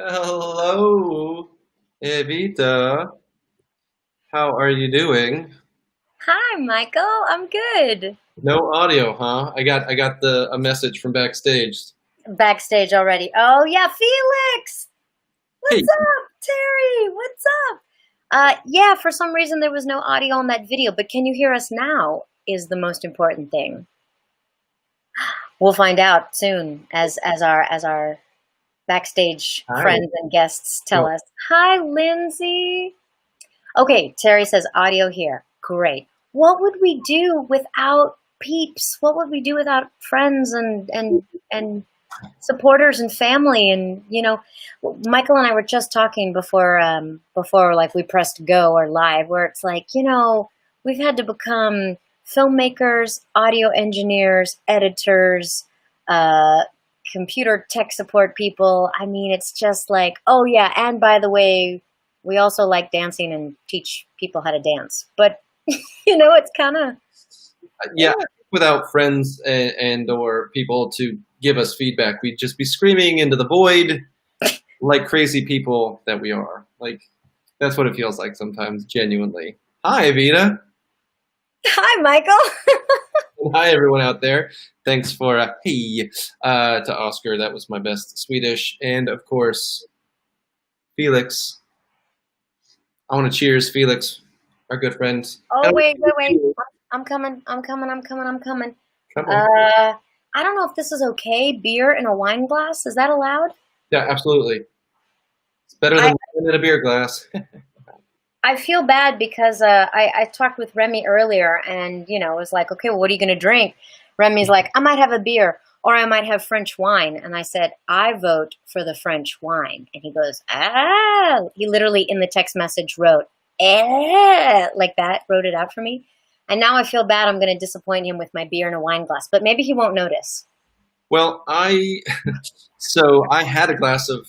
Hello, Evita. How are you doing? Hi, Michael. I'm good. No audio, huh? I got the a message from backstage. Backstage already. Oh, yeah, Felix. Hey, What's up? Terry, what's up? Yeah, for some reason there was no audio on that video, but can you hear us now is the most important thing. We'll find out soon as our backstage hi. friends and guests tell Well, us. Hi, Lindsay. Okay, Terry says audio here. Great. What would we do without peeps? What would we do without friends and supporters and family? And Michael and I were just talking before like we pressed go or live, where it's like we've had to become filmmakers, audio engineers, editors, uh, computer tech support people. I mean, it's just like, oh yeah, and by the way, we also like dancing and teach people how to dance. But it's kind of yeah, without friends and or people to give us feedback, we'd just be screaming into the void like crazy people that we are. Like that's what it feels like sometimes, genuinely. Hi, Evita. hi, Michael. Hi, everyone out there. Thanks for hey to Oscar. That was my best Swedish, and of course Felix. I want to cheers Felix, our good friend. Oh, And wait. I'm coming. I'm coming. I'm coming. I'm coming. come on. Uh, I don't know if this is okay. Beer in a wine glass, is that allowed? Yeah, absolutely. It's better I than wine in a beer glass. I feel bad because I talked with Remy earlier, and it was like, okay, well, what are you going to drink? Remy's like, I might have a beer or I might have French wine, and I said, I vote for the French wine, and he goes, ah. He literally in the text message wrote, like that, wrote it out for me, and now I feel bad. I'm going to disappoint him with my beer in a wine glass, but maybe he won't notice. Well, I had a glass of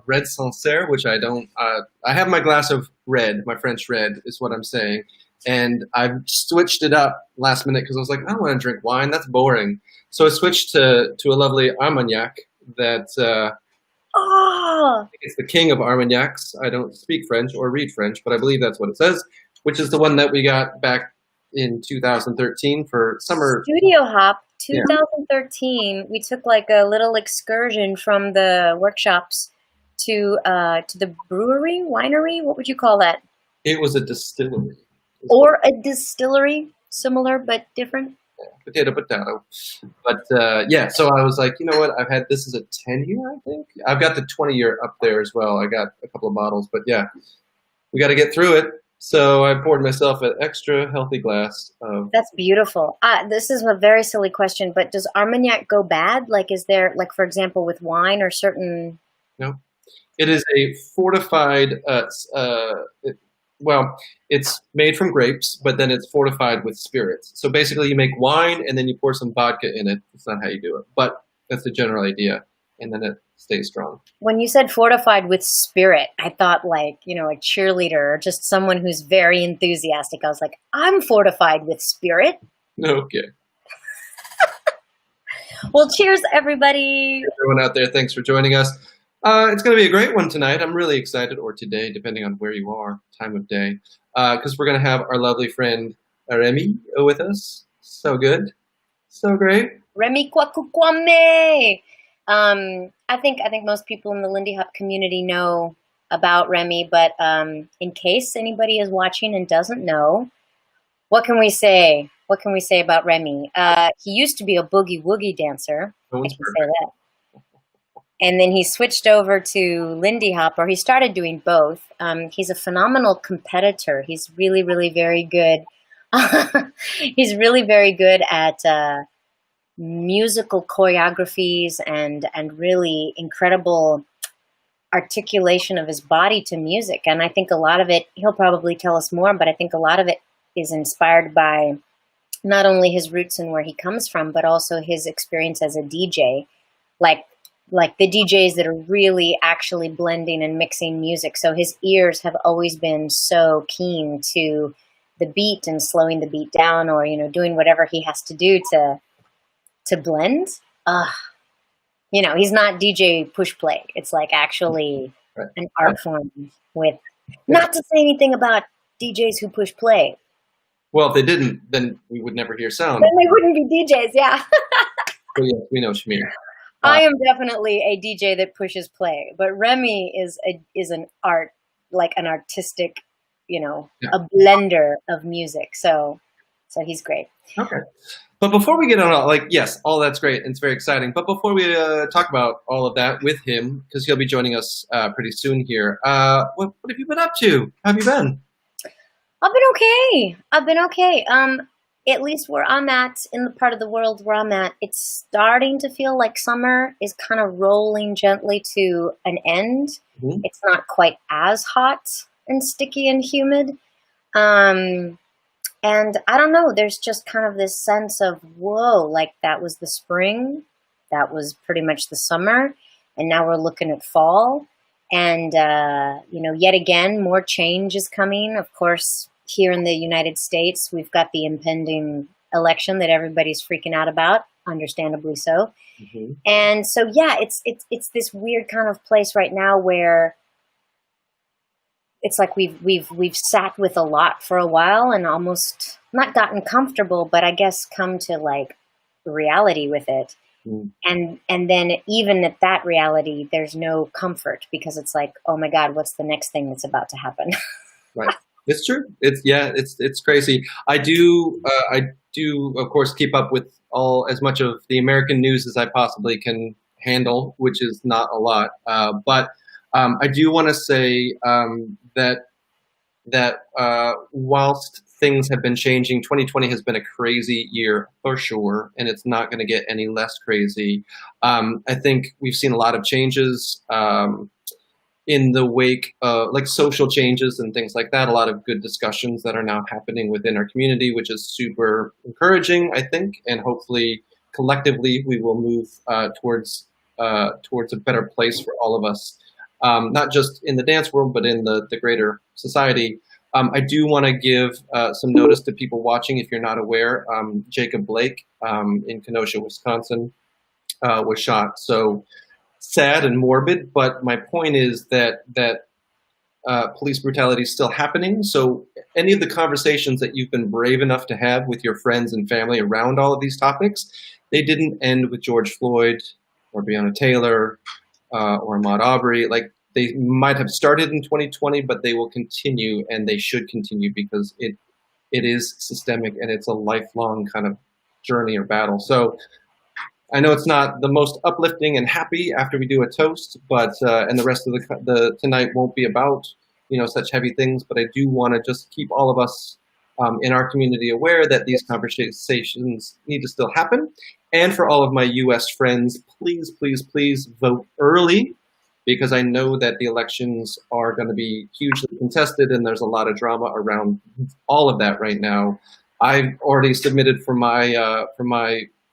red Sancerre, which I don't. I have my glass of red, my French red, is what I'm saying, and I switched it up last minute because I was like, I don't want to drink wine. That's boring. So I switched to a lovely Armagnac that Oh, it's the king of Armagnacs. I don't speak French or read French, but I believe that's what it says, which is the one that we got back in 2013 for summer. Studio Hop Yeah, 2013. We took like a little excursion from the workshops to the brewery, winery. What would you call that? it was a distillery. Is what Or a distillery, similar but different. potato potato. But yeah, so I was like, you know what? I've had this is a 10 year, I think. I've got the 20 year up there as well. I got a couple of bottles, but yeah, we got to get through it. So I poured myself an extra healthy glass of That's beautiful. This is a very silly question, but does Armagnac go bad? Like, is there, like, for example, with wine or certain? you know, it is a fortified. Well, it's made from grapes, but then it's fortified with spirits. So basically, you make wine and then you pour some vodka in it. That's not how you do it, but that's the general idea, and then it stays strong. When you said fortified with spirit, I thought like, a cheerleader or just someone who's very enthusiastic. I was like, I'm fortified with spirit. Okay, Well, cheers, everybody. everyone out there, thanks for joining us. It's going to be a great one tonight. I'm really excited, or today, depending on where you are, time of day, because we're going to have our lovely friend Remy with us. So good, so great. Remy Kouakou Kouame. I think most people in the Lindy Hop community know about Remy, but in case anybody is watching and doesn't know, what can we say? What can we say about Remy? He used to be a boogie woogie dancer. No I one's can say perfect. that. And then he switched over to Lindy Hop, or he started doing both. He's a phenomenal competitor. He's really, really very good. He's really very good at musical choreographies and really incredible articulation of his body to music. And I think a lot of it, he'll probably tell us more, but I think a lot of it is inspired by not only his roots and where he comes from, but also his experience as a DJ. Like like the DJs that are really actually blending and mixing music. So his ears have always been so keen to the beat and slowing the beat down, or doing whatever he has to do to blend. You know, he's not DJ push play. It's like actually Right. an art form with, not to say anything about DJs who push play. Well, if they didn't, then we would never hear sound. Then they wouldn't be DJs, yeah. So yes, we know Shamir. I am definitely a DJ that pushes play, but Remy is an art, like an artistic, you know, a blender of music. So he's great. Okay. But before we get on, like, yes, all that's great and it's very exciting. But before we talk about all of that with him, because he'll be joining us pretty soon here, what have you been up to? How have you been? I've been okay. I've been okay. At least where I'm at, in the part of the world where I'm at, it's starting to feel like summer is kind of rolling gently to an end. Mm-hmm. It's not quite as hot and sticky and humid. And I don't know, there's just kind of this sense of, whoa, like that was the spring, that was pretty much the summer, and now we're looking at fall. And, you know, yet again, more change is coming. Of course, here in the United States, we've got the impending election that everybody's freaking out about, understandably so. Mm-hmm. And so, yeah, it's this weird kind of place right now where it's like we've sat with a lot for a while and almost not gotten comfortable, but I guess come to like reality with it. Mm. And then even at that reality, there's no comfort because it's like, oh my God, what's the next thing that's about to happen? Right. It's true. It's crazy. I do of course keep up with as much of the American news as I possibly can handle, which is not a lot. But I do want to say that whilst things have been changing, 2020 has been a crazy year for sure, and it's not going to get any less crazy. I think we've seen a lot of changes in the wake of like social changes and things like that. A lot of good discussions that are now happening within our community, which is super encouraging, I think, and hopefully collectively we will move towards a better place for all of us. Not just in the dance world, but in the greater society. I do want to give some notice to people watching. If you're not aware, Jacob Blake in Kenosha, Wisconsin, was shot. So sad and morbid. But my point is that police brutality is still happening. So any of the conversations that you've been brave enough to have with your friends and family around all of these topics, they didn't end with George Floyd or Breonna Taylor or Ahmaud Arbery. Like, they might have started in 2020, but they will continue, and they should continue because it is systemic and it's a lifelong kind of journey or battle. So I know it's not the most uplifting and happy after we do a toast, but and the rest of the tonight won't be about, you know, such heavy things. But I do want to just keep all of us in our community aware that these conversations need to still happen. And for all of my U.S. friends, please, please, please vote early, because I know that the elections are going to be hugely contested and there's a lot of drama around all of that right now. I've already submitted for my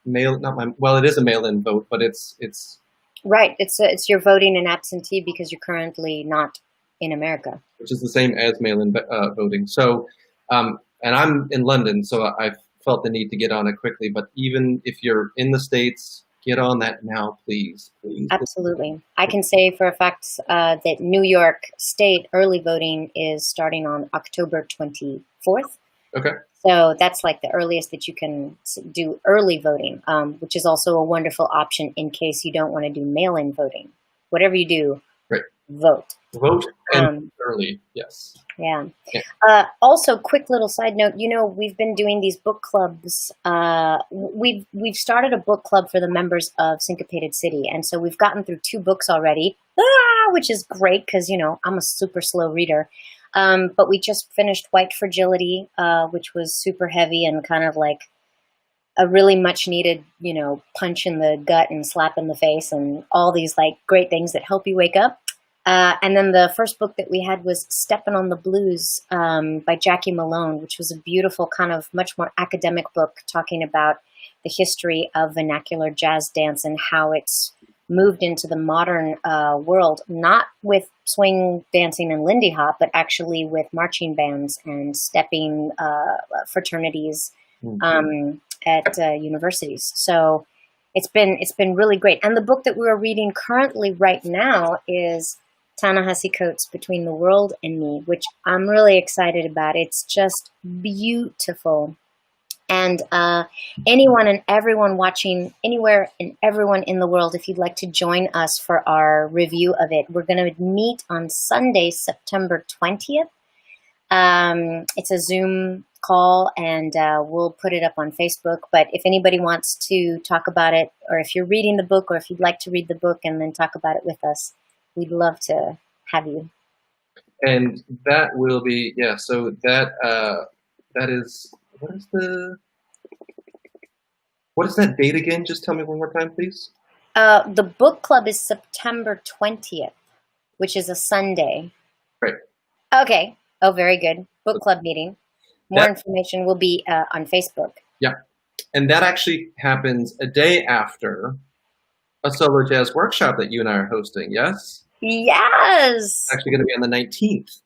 mail, it is a mail-in vote, but it's right. It's your voting in absentee because you're currently not in America, which is the same as mail-in voting. So, and I'm in London, so I've felt the need to get on it quickly. But even if you're in the States, get on that now, please. Absolutely. I can say for a fact that New York State early voting is starting on October 24th. Okay. So that's like the earliest that you can do early voting, which is also a wonderful option in case you don't want to do mail-in voting. Whatever you do, right. Vote. Vote and early, yes. Yeah. Also, quick little side note, you know, we've been doing these book clubs. We've started a book club for the members of Syncopated City. And so we've gotten through 2 books already, which is great because, you know, I'm a super slow reader. But we just finished White Fragility, which was super heavy and kind of like a really much needed, you know, punch in the gut and slap in the face and all these like great things that help you wake up. And then the first book that we had was Steppin' on the Blues by Jackie Malone, which was a beautiful kind of much more academic book talking about the history of vernacular jazz dance and how it's moved into the modern world, not with swing dancing and Lindy Hop, but actually with marching bands and stepping fraternities at universities. So it's been really great. And the book that we're reading currently right now is Ta-Nehisi Coates' Between the World and Me, which I'm really excited about. It's just beautiful. And anyone and everyone watching anywhere and everyone in the world, if you'd like to join us for our review of it, we're going to meet on Sunday, September 20th. It's a Zoom call, and we'll put it up on Facebook. But if anybody wants to talk about it, or if you're reading the book, or if you'd like to read the book and then talk about it with us, we'd love to have you. And that will be, yeah, so that is, what is that date again? Just tell me one more time, please. The book club is September 20th, which is a Sunday. Right. Okay. Oh, very good. Book club meeting. More information will be on Facebook. Yeah. And that actually happens a day after a solo jazz workshop that you and I are hosting, yes? Yes. It's actually going to be on the 19th.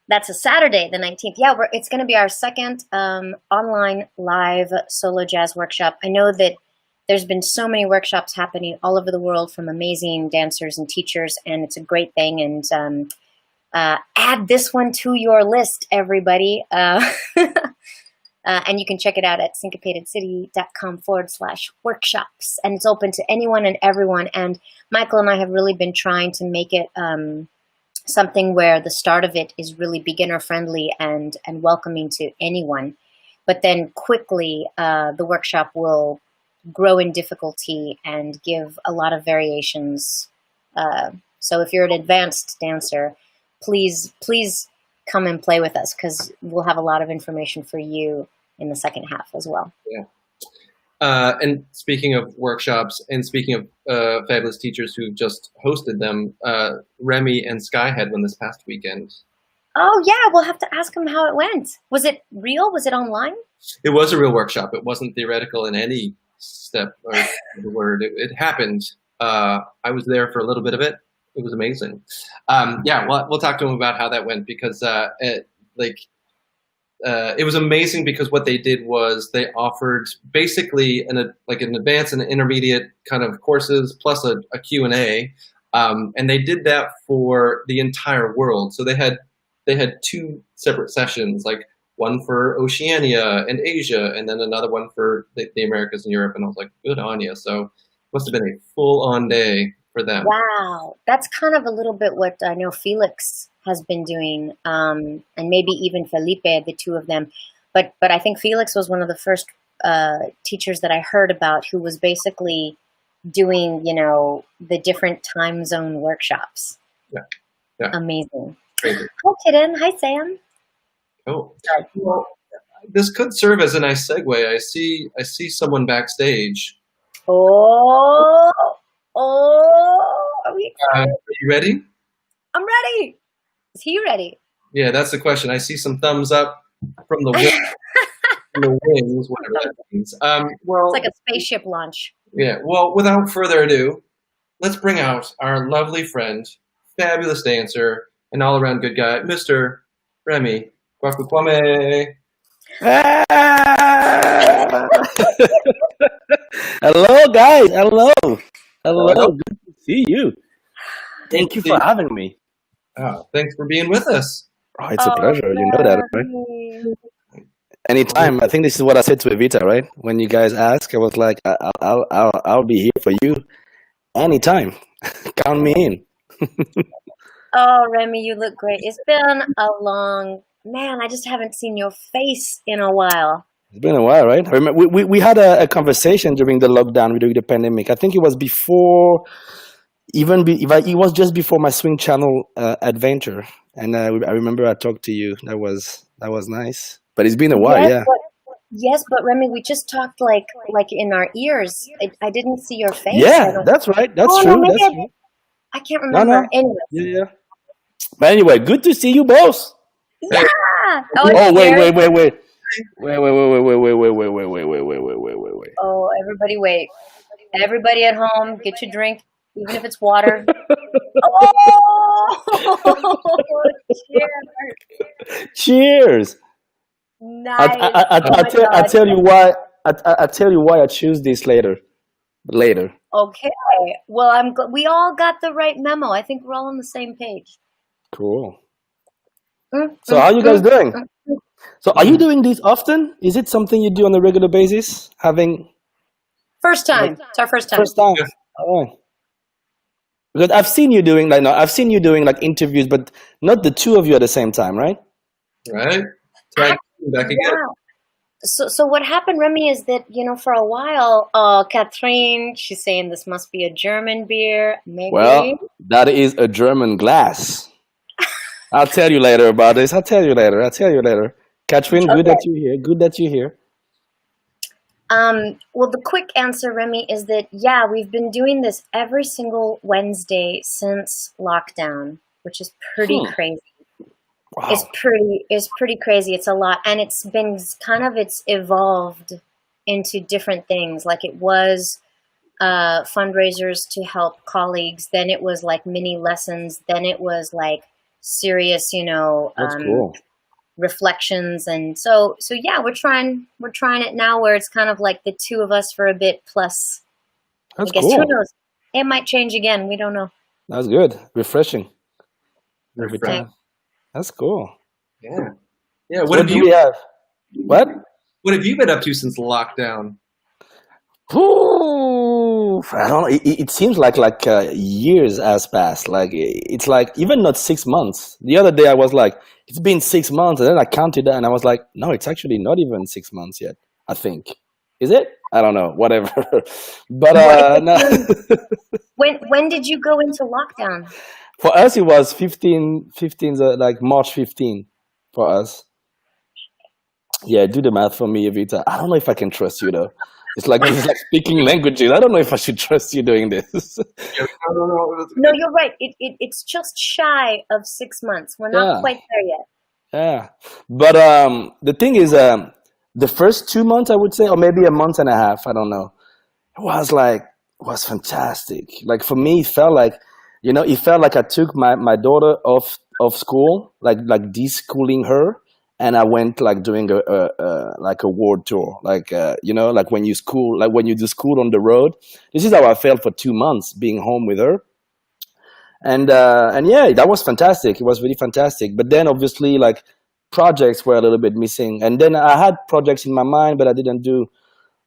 That's a Saturday, the 19th. Yeah, it's going to be our second online live solo jazz workshop. I know that there's been so many workshops happening all over the world from amazing dancers and teachers, and it's a great thing. And add this one to your list, everybody. And you can check it out at syncopatedcity.com/workshops. And it's open to anyone and everyone. And Michael and I have really been trying to make it something where the start of it is really beginner friendly and welcoming to anyone. But then quickly, the workshop will grow in difficulty and give a lot of variations. So if you're an advanced dancer, please come and play with us, because we'll have a lot of information for you in the second half as well. Yeah. And speaking of workshops, and speaking of fabulous teachers who just hosted them, Remy and Sky had one this past weekend. Oh yeah, we'll have to ask them how it went. Was it real? Was it online? It was a real workshop. It wasn't theoretical in any step or the word. It happened. I was there for a little bit of it. It was amazing. Yeah, we'll talk to them about how that went, because it was amazing, because what they did was they offered basically an advanced and an intermediate kind of courses plus a Q&A, and they did that for the entire world. So they had two separate sessions, like one for Oceania and Asia, and then another one for the Americas and Europe. And I was like, good on you. So it must have been a full-on day for them. Wow, that's kind of a little bit what I know Felix has been doing, and maybe even Felipe, the two of them. But I think Felix was one of the first teachers that I heard about who was basically doing, the different time zone workshops. Yeah. Amazing. Crazy. Hi, Kitten. Hi, Sam. Oh, well, this could serve as a nice segue. I see someone backstage. Oh, are we excited? Are you ready? I'm ready. Is he ready? Yeah, that's the question. I see some thumbs up from the wings, whatever that means. Well, it's like a spaceship launch. Yeah. Well, without further ado, let's bring out our lovely friend, fabulous dancer, and all-around good guy, Mr. Remy Kouakou Kouame. Hello, guys. Hello. Good to see you. Thank you for having me. Oh, thanks for being with us. Oh, it's a pleasure. You know that, right? Anytime. I think this is what I said to Evita, right? When you guys ask, I was like, I'll be here for you anytime. Count me in. Oh, Remy, you look great. It's been a long, man, I just haven't seen your face in a while. It's been a while, right? I remember we had a conversation during the lockdown, during the pandemic. I think it was before, it was just before my Swing Channel adventure. And I remember I talked to you. That was nice. But it's been a while, yeah. Yes, but Remy, we just talked like in our ears. I didn't see your face. Yeah, that's right. That's true. No, that's true. I can't remember. No. Anyway. Yeah. But anyway, good to see you both. Yeah. Oh, wait. Wait. Oh, everybody wait. Everybody at home, get your drink, even if it's water. Oh! Cheers. Nice. I tell you why I choose this later. later. Okay. Well, we all got the right memo. I think we're all on the same page. Cool. Mm, So mm, how are you guys mm, doing? mm. So are you doing this often? Is it something you do on a regular basis? Having First like time. It's our first time. first time? Yeah. All right. Because I've seen you doing like no, I've seen you doing like interviews, but not the two of you at the same time, right? Right? Back again. Yeah. So what happened, Remy, is that, for a while, Catherine, she's saying this must be a German beer. Maybe. Well, that is a German glass. I'll tell you later about this. I'll tell you later. Catherine, good that Okay. you're here. Good that you're here. Well, the quick answer, Remy, is that, yeah, we've been doing this every single Wednesday since lockdown, which is pretty crazy. Wow. It's pretty crazy. It's a lot. And it's evolved into different things. Like it was fundraisers to help colleagues. Then it was like mini lessons. Then it was like serious, That's cool. reflections. And so yeah, we're trying it now where it's kind of like the two of us for a bit plus, That's I guess, cool. who knows? It might change again. We don't know. That's good. Refreshing every Refresh. time. That's cool. Yeah. Yeah. So What what have do we you have? What? been up to since the lockdown? Ooh, I don't know. It seems like years has passed. Like it's like even not 6 months. The other day I was like, it's been 6 months, and then I counted that, and I was like, no, it's actually not even 6 months yet. I think. Is it? I don't know. Whatever. But no. When did you go into lockdown? For us it was 15, like March 15 for us. Yeah, do the math for me, Evita. I don't know if I can trust you though. It's like speaking languages. I don't know if I should trust you doing this. Yeah, I don't know. No, you're right. It's just shy of 6 months. We're not Yeah, quite there yet. yeah. But the thing is, the first 2 months I would say, or maybe a month and a half, I don't know. Was fantastic. Like for me, it felt like I took my daughter off school, like deschooling her, and I went like doing a world tour, like when you do school on the road. This is how I felt for 2 months being home with her, and yeah, that was fantastic. It was really fantastic. But then obviously like projects were a little bit missing, and then I had projects in my mind, but I didn't do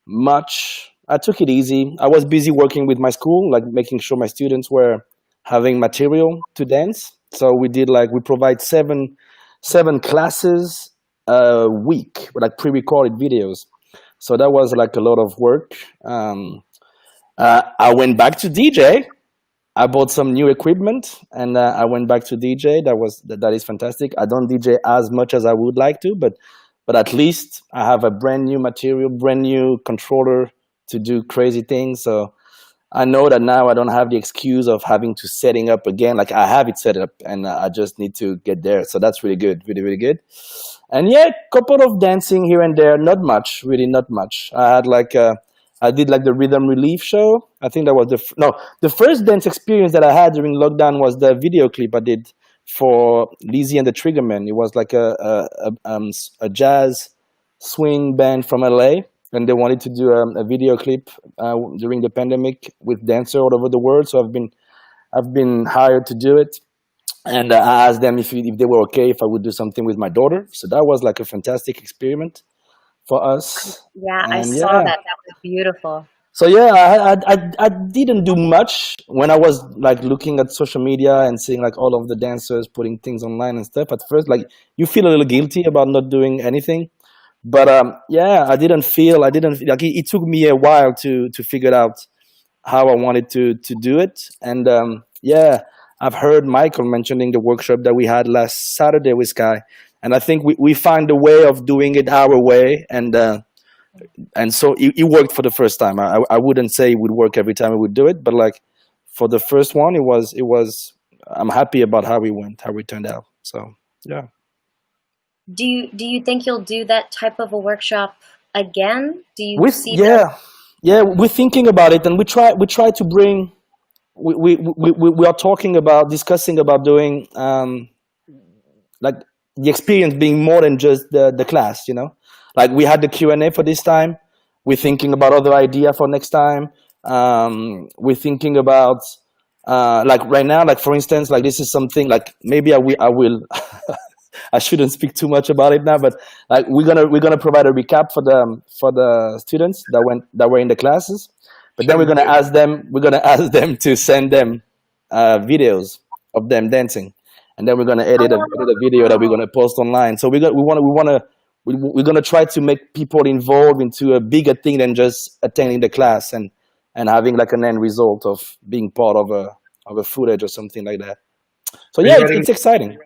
much. I took it easy. I was busy working with my school, like making sure my students were having material to dance. So we provide seven classes a week, like pre-recorded videos. So that was like a lot of work. I went back to DJ. I bought some new equipment, and I went back to DJ. That is fantastic. I don't DJ as much as I would like to, but at least I have a brand new material, brand new controller to do crazy things. So I know that now I don't have the excuse of having to setting up again. Like I have it set up, and I just need to get there. So that's really good, really really good. And yeah, couple of dancing here and there, not much, really not much. I did like the rhythm relief show. I think that was the first dance experience that I had during lockdown was the video clip I did for Lizzie and the Triggermen. It was like a jazz swing band from LA, and they wanted to do a video clip during the pandemic with dancers all over the world. So I've been hired to do it, and I asked them if they were okay if I would do something with my daughter. So that was like a fantastic experiment for us. Yeah, I And saw yeah, that. That was beautiful. so yeah, I didn't do much when I was like looking at social media and seeing like all of the dancers putting things online and stuff. At first, like you feel a little guilty about not doing anything, but yeah, I didn't like it took me a while to figure out how I wanted to do it. And yeah, I've heard Michael mentioning the workshop that we had last Saturday with Sky, and I think we find a way of doing it our way, and so it worked for the first time. I wouldn't say it would work every time we would do it, but like for the first one, it was. I'm happy about how we turned out. So yeah. Do you think you'll do that type of a workshop again? Do you With see that? yeah, we're thinking about it, and we try to bring. We are discussing about doing like the experience being more than just the class. Like we had the Q&A for this time. We're thinking about other idea for next time. We're thinking about like right now, like for instance, like this is something like maybe I will I shouldn't speak too much about it now, but like we're gonna provide a recap for the students that were in the classes, but then we're gonna ask them to send them videos of them dancing, and then we're gonna edit a video that we're gonna post online. So we're gonna try to make people involved into a bigger thing than just attending the class and having like an end result of being part of a footage or something like that. So yeah, it's exciting.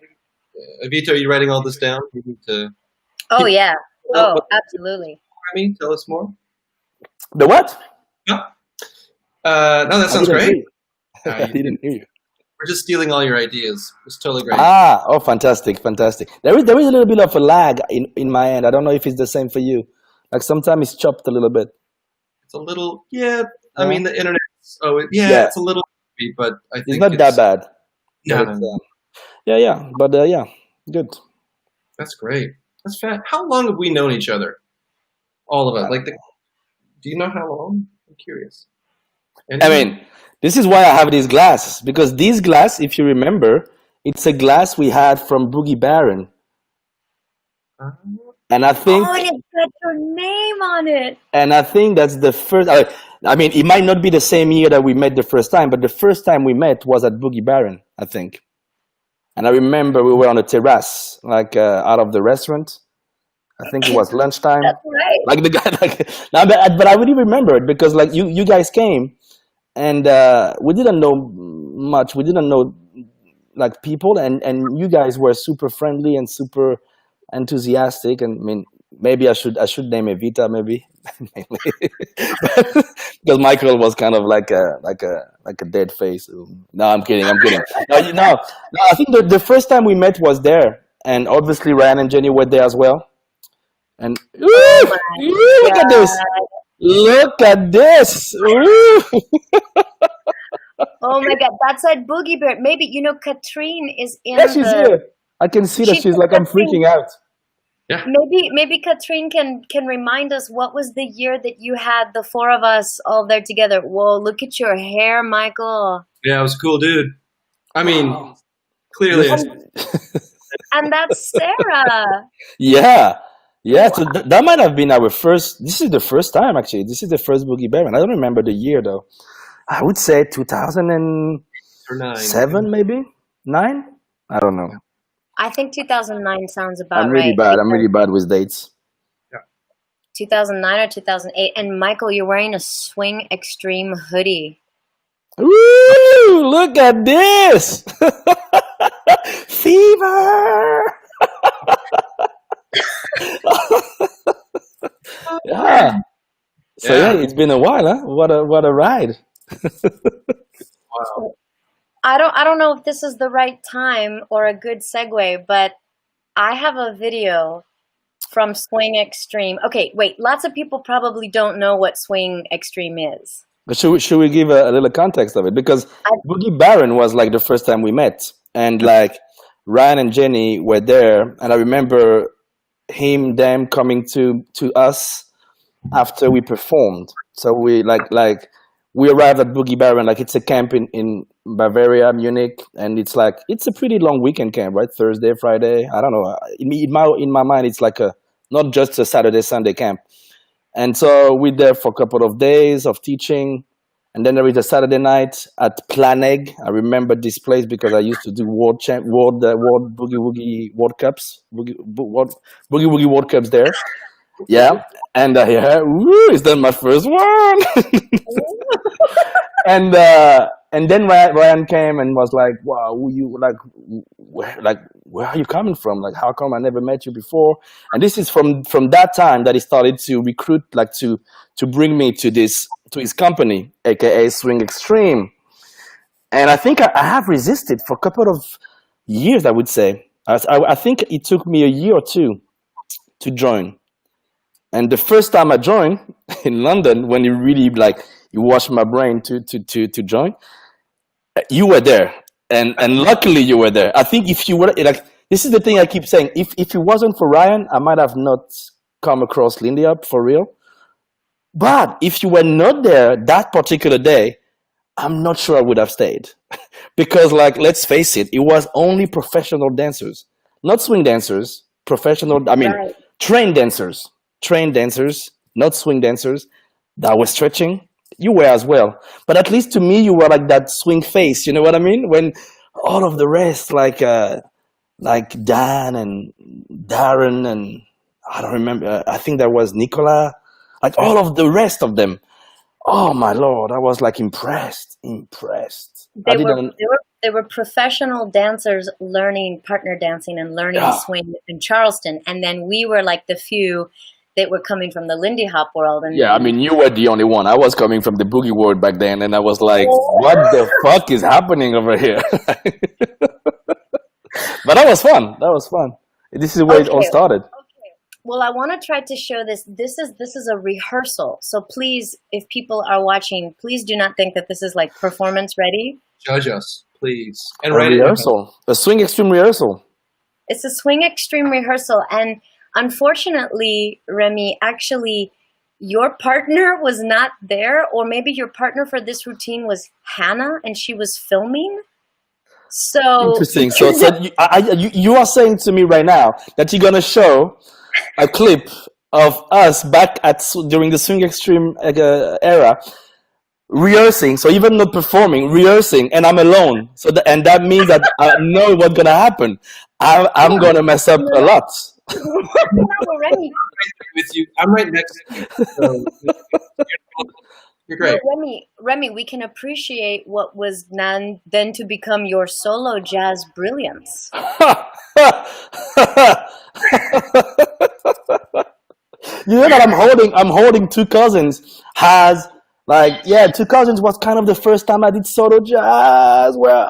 Evita, are you writing all this down? You need to. Oh yeah. Oh, absolutely. Remy, tell us more. The what? No, that sounds great. I didn't hear you. We're just stealing all your ideas. It's totally great. Oh, fantastic. There is a little bit of a lag in my end. I don't know if it's the same for you. Like sometimes it's chopped a little bit. It's a little, yeah. I mean, the internet. Yeah, it's a little, but I think it's not that bad. No. Yeah, but yeah, good. That's great. That's fast. How long have we known each other? All of us. Do you know how long? I'm curious. I mean, this is why I have these glasses, because this glass, if you remember, it's a glass we had from Boogie Baron. And I think it's got your name on it. And I think that's the first. I mean, it might not be the same year that we met the first time, but the first time we met was at Boogie Baron, I think. And I remember we were on a terrace, like out of the restaurant. I think it was lunchtime. That's right. Like the guy, but I really remember it because like you guys came, and we didn't know much. We didn't know like people, and you guys were super friendly and super enthusiastic. And I mean, maybe I should name Evita, maybe, because Michael was kind of like a dead face. No, I'm kidding. No, I think the first time we met was there, and obviously Ryan and Jenny were there as well. And look at this! Look at this! Oh my God, that's at Boogie Bear. Maybe Katrine is in. Yeah, she's here. I can see that she's like, I'm freaking out. Yeah. Maybe Katrine can remind us what was the year that you had the four of us all there together. Whoa, look at your hair, Michael. Yeah, I was a cool dude. I mean, clearly. And that's Sarah. Yeah. So that might have been our first. This is the first time, actually. This is the first Boogie Baron. I don't remember the year, though. I would say 2007, maybe? 9? I don't know. I think 2009 sounds about right. I'm really bad. I'm really bad with dates. Yeah. 2009 or 2008. And Michael, you're wearing a Swing Extreme hoodie. Ooh, look at this! Fever! Yeah. So yeah, it's been a while, huh? What a ride. Wow. I don't know if this is the right time or a good segue, but I have a video from Swing Extreme. Okay, wait. Lots of people probably don't know what Swing Extreme is. But should we give a little context of it? Because Boogie Baron was like the first time we met, and like Ryan and Jenny were there, and I remember them coming to us after we performed. So we we arrived at Boogie Baron, like it's a camp in Bavaria, Munich, and it's a pretty long weekend camp, right? Thursday, Friday. I don't know. In my mind, it's like not just a Saturday, Sunday camp. And so we're there for a couple of days of teaching. And then there is a Saturday night at Planeg. I remember this place because I used to do World Boogie Woogie World Cups, Boogie Woogie World Cups there. Yeah, and is that my first one? And then Ryan came and was like, "Wow, where are you coming from? Like, how come I never met you before?" And this is from that time that he started to recruit, like to bring me to his company, aka Swing Extreme. And I think I have resisted for a couple of years. I would say I think it took me a year or two to join. And the first time I joined in London, when you really you washed my brain to join, you were there, and luckily you were there. I think if you were this is the thing I keep saying. If it wasn't for Ryan, I might have not come across Lindy Hop for real. But if you were not there that particular day, I'm not sure I would have stayed. Because, like, let's face it, it was only professional dancers, not swing dancers, professional, I mean, Right. trained dancers, not swing dancers that were stretching. You were as well. But at least to me, you were like that swing face. You know what I mean? When all of the rest, like Dan and Darren and I don't remember. I think there was Nicola. Like all of the rest of them. Oh my lord! I was like impressed. I They were didn't. they were they were professional dancers learning partner dancing and learning Yeah, swing in Charleston, and then we were like the few that were coming from the Lindy Hop world, yeah. I and mean, you were the only one. I was coming from the boogie world back then, and I was like, "What the fuck is happening over here?" But that was fun. That was fun. This is where it all okay. started. Well, I want to try to show this. This is a rehearsal. So please, if people are watching, please do not think that this is like performance ready. Judge us, please, and A write it down. rehearsal, a swing extreme rehearsal. It's a swing extreme rehearsal, and unfortunately, Remy, actually, your partner was not there, or maybe your partner for this routine was Hannah, and she was filming. So Interesting. So you are saying to me right now that you're gonna show a clip of us back at during the swing extreme era rehearsing. So even not performing, rehearsing, and I'm alone. And that means that I know what's gonna happen. I'm gonna mess up a lot. no, Remy, With you, I'm right next to you. So you're great. no, Remy, we can appreciate what was then to become your solo jazz brilliance. You know that I'm holding two cousins. Two cousins was kind of the first time I did solo jazz. Where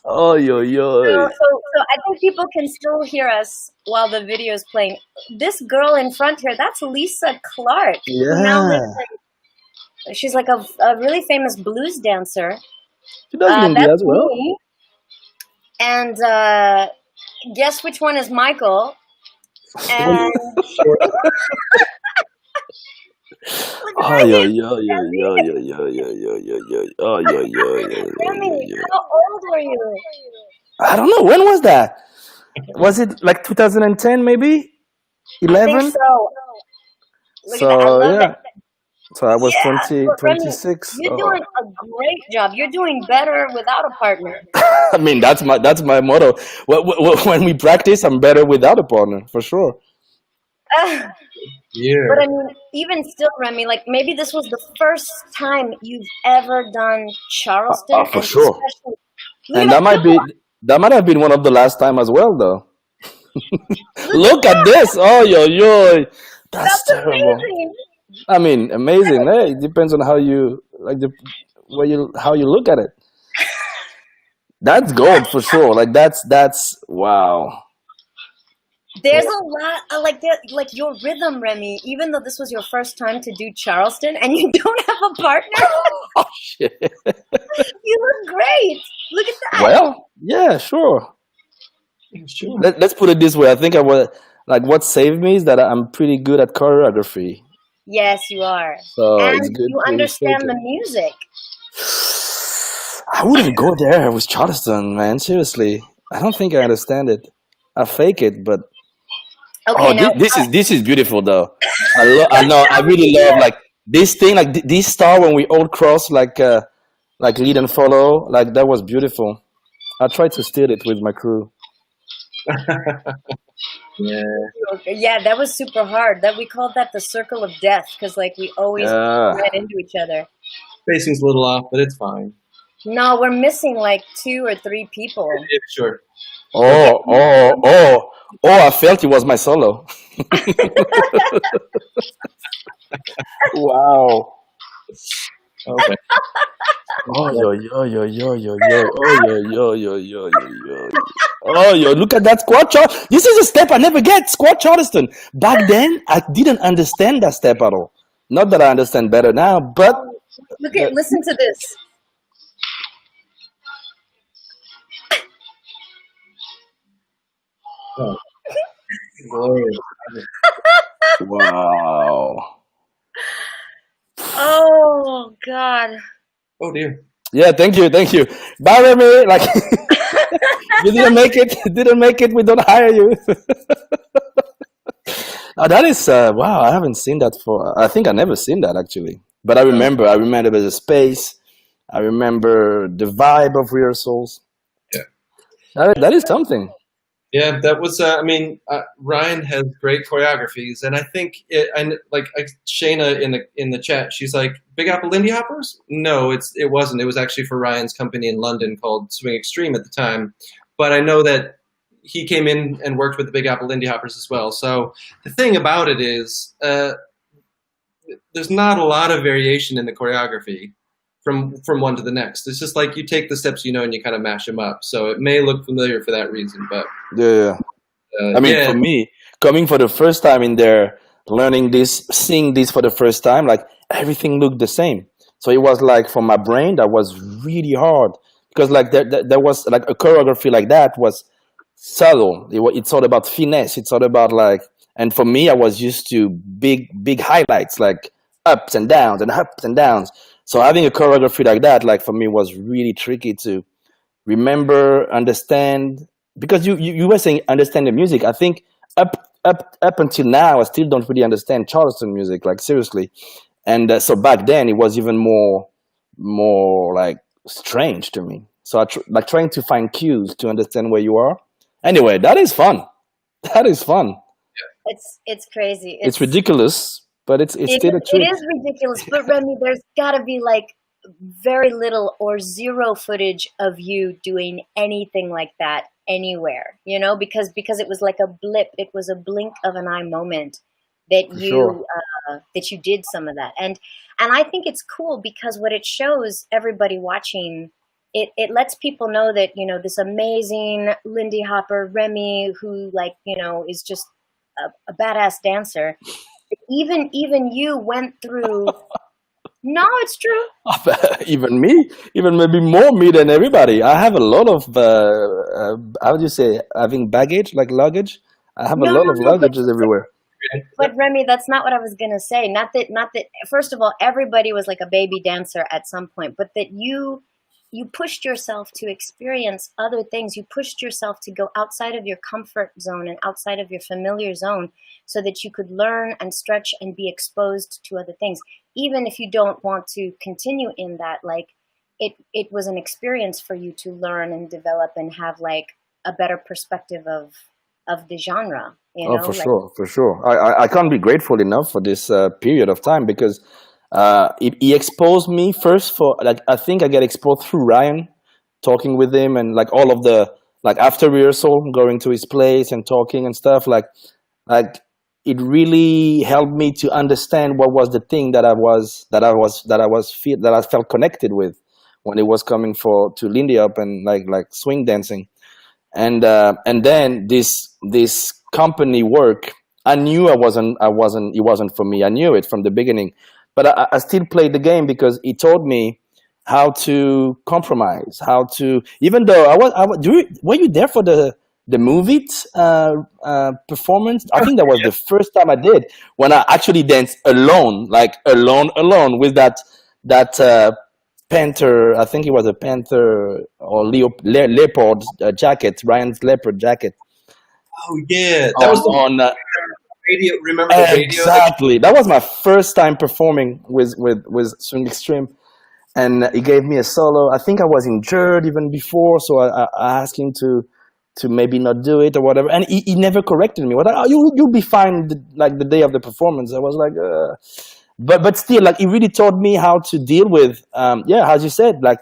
oh yo. So I think people can still hear us while the video is playing. This girl in front here, that's Lisa Clark, who now Yeah, lives she's like a really famous blues dancer. she does Lindy That's as well. me. And guess which one is Michael? And look Oh at yo him. yo yo yo yo yo yo yo yo yo. Oh Remy, yo. how old were you? I don't know, when was that? Was it like 2010 maybe? I think 11? so. Look at that. I So love yeah. it. So I was Yeah, 20, but Remy, 26. you're Oh. doing a great job. You're doing better without a partner. I mean, that's my motto. When we practice, I'm better without a partner, for sure. Yeah. But I mean, even still, Remy, like maybe this was the first time you've ever done Charleston, For and sure. especially And that might have been one of the last time as well, though. Look at this! Oh yo, that's that's terrible. amazing. I mean, amazing. Hey, it depends on how you like how you look at it. That's gold for sure. Like that's wow. There's a lot like your rhythm, Remy. Even though this was your first time to do Charleston, and you don't have a partner, Oh shit. you look great. Look at that. Well, yeah, sure. Sure. Let's put it this way. I think I was like what saved me is that I'm pretty good at choreography. Yes, you are, So it's and good you to fake understand it. the music. I wouldn't go there with Charleston, man. Seriously, I don't think I understand it. I fake it, but Okay, now this is beautiful though. I know. I really love like this thing, like this star when we all cross like lead and follow. Like that was beautiful. I tried to steal it with my crew. Yeah. yeah, that was super hard. That we called that the circle of death because like we always Yeah. ran into each other. Spacing's a little off, but it's fine. No, we're missing like 2 or 3 people. Yeah, sure. Oh! I felt it was my solo. Wow. Okay. Oh yo. Oh yo, look at that squat chart. This is a step I never get. Squat Charleston. Back then, I didn't understand that step at all. Not that I understand better now, but Listen to this. Oh. Glorious. Wow. Oh God. Oh dear. Yeah, thank you. Bye, Remy. Like, you didn't make it. Didn't make it. We don't hire you. That is wow. I haven't seen that for. I think I never seen that actually. But I remember. I remember the space. I remember the vibe of rehearsals. Yeah. That is something. Yeah, that was. I mean, Ryan has great choreographies, and I think and like Shayna in the chat, she's like, "Big Apple Lindy Hoppers." No, it wasn't. It was actually for Ryan's company in London called Swing Extreme at the time. But I know that he came in and worked with the Big Apple Lindy Hoppers as well. So the thing about it is, there's not a lot of variation in the choreography from one to the next. It's just like you take the steps and you kind of mash them up. So it may look familiar for that reason, but yeah. I mean, for me, coming for the first time in there, learning this, seeing this for the first time, like everything looked the same. So it was like for my brain, that was really hard because like there was like a choreography like that was subtle. It's all about finesse. It's all about like, and for me, I was used to big highlights, like ups and downs and ups and downs. So having a choreography like that, like for me, was really tricky to remember, understand. Because you were saying understand the music. I think up until now, I still don't really understand Charleston music, like seriously. And so back then, it was even more like strange to me. So like trying to find cues to understand where you are. Anyway, that is fun. That is fun. It's crazy. It's ridiculous, but it's still a treat. It is ridiculous, but Remy, there's got to be like very little or zero footage of you doing anything like that anywhere, because it was like a blip. It was a blink of an eye moment that that you did some of that, and I think it's cool because what it shows everybody watching. It lets people know that, this amazing Lindy Hopper, Remy, who is just a badass dancer. Even you went through. No, it's true. Even me, even maybe more me than everybody. I have a lot of, how do you say, having baggage, like luggage? I have a lot of luggages everywhere. But Remy, that's not what I was going to say. Not that, first of all, everybody was like a baby dancer at some point, but that you pushed yourself to experience other things. You pushed yourself to go outside of your comfort zone and outside of your familiar zone so that you could learn and stretch and be exposed to other things. Even if you don't want to continue in that, like it was an experience for you to learn and develop and have like a better perspective of the genre. For sure. I can't be grateful enough for this period of time because he exposed me first for like I think I get exposed through Ryan, talking with him and like all of the like after rehearsal going to his place and talking and stuff like it really helped me to understand what was the thing that I felt connected with when it was coming to Lindy Hop and like swing dancing and then this company work I knew it wasn't for me. I knew it from the beginning. But I still played the game because he taught me how to compromise, how to. Even though were you there for the movie performance? I think that was the first time I did when I actually danced alone, like alone with that panther. I think it was a panther or leopard jacket, Ryan's leopard jacket. Oh yeah, that was on. Radio, remember the radio? Exactly. That was my first time performing with Swing Extreme, and he gave me a solo. I think I was injured even before, so I asked him to maybe not do it or whatever, and he never corrected me. You'll be fine. Like the day of the performance, I was like, but still, like he really taught me how to deal with, as you said, like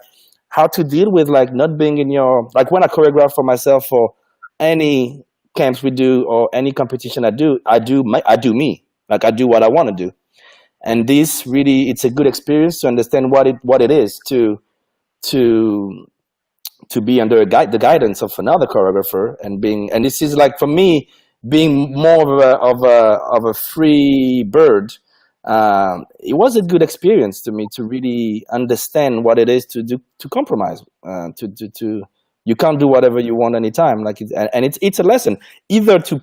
how to deal with like not being in your like when I choreograph for myself for any camps we do or any competition I do me, like I do what I want to do, and this really it's a good experience to understand what it is to be under the guidance of another choreographer and this is like for me being more of a free bird. It was a good experience to me to really understand what it is to compromise, to you can't do whatever you want anytime. Like it's a lesson either to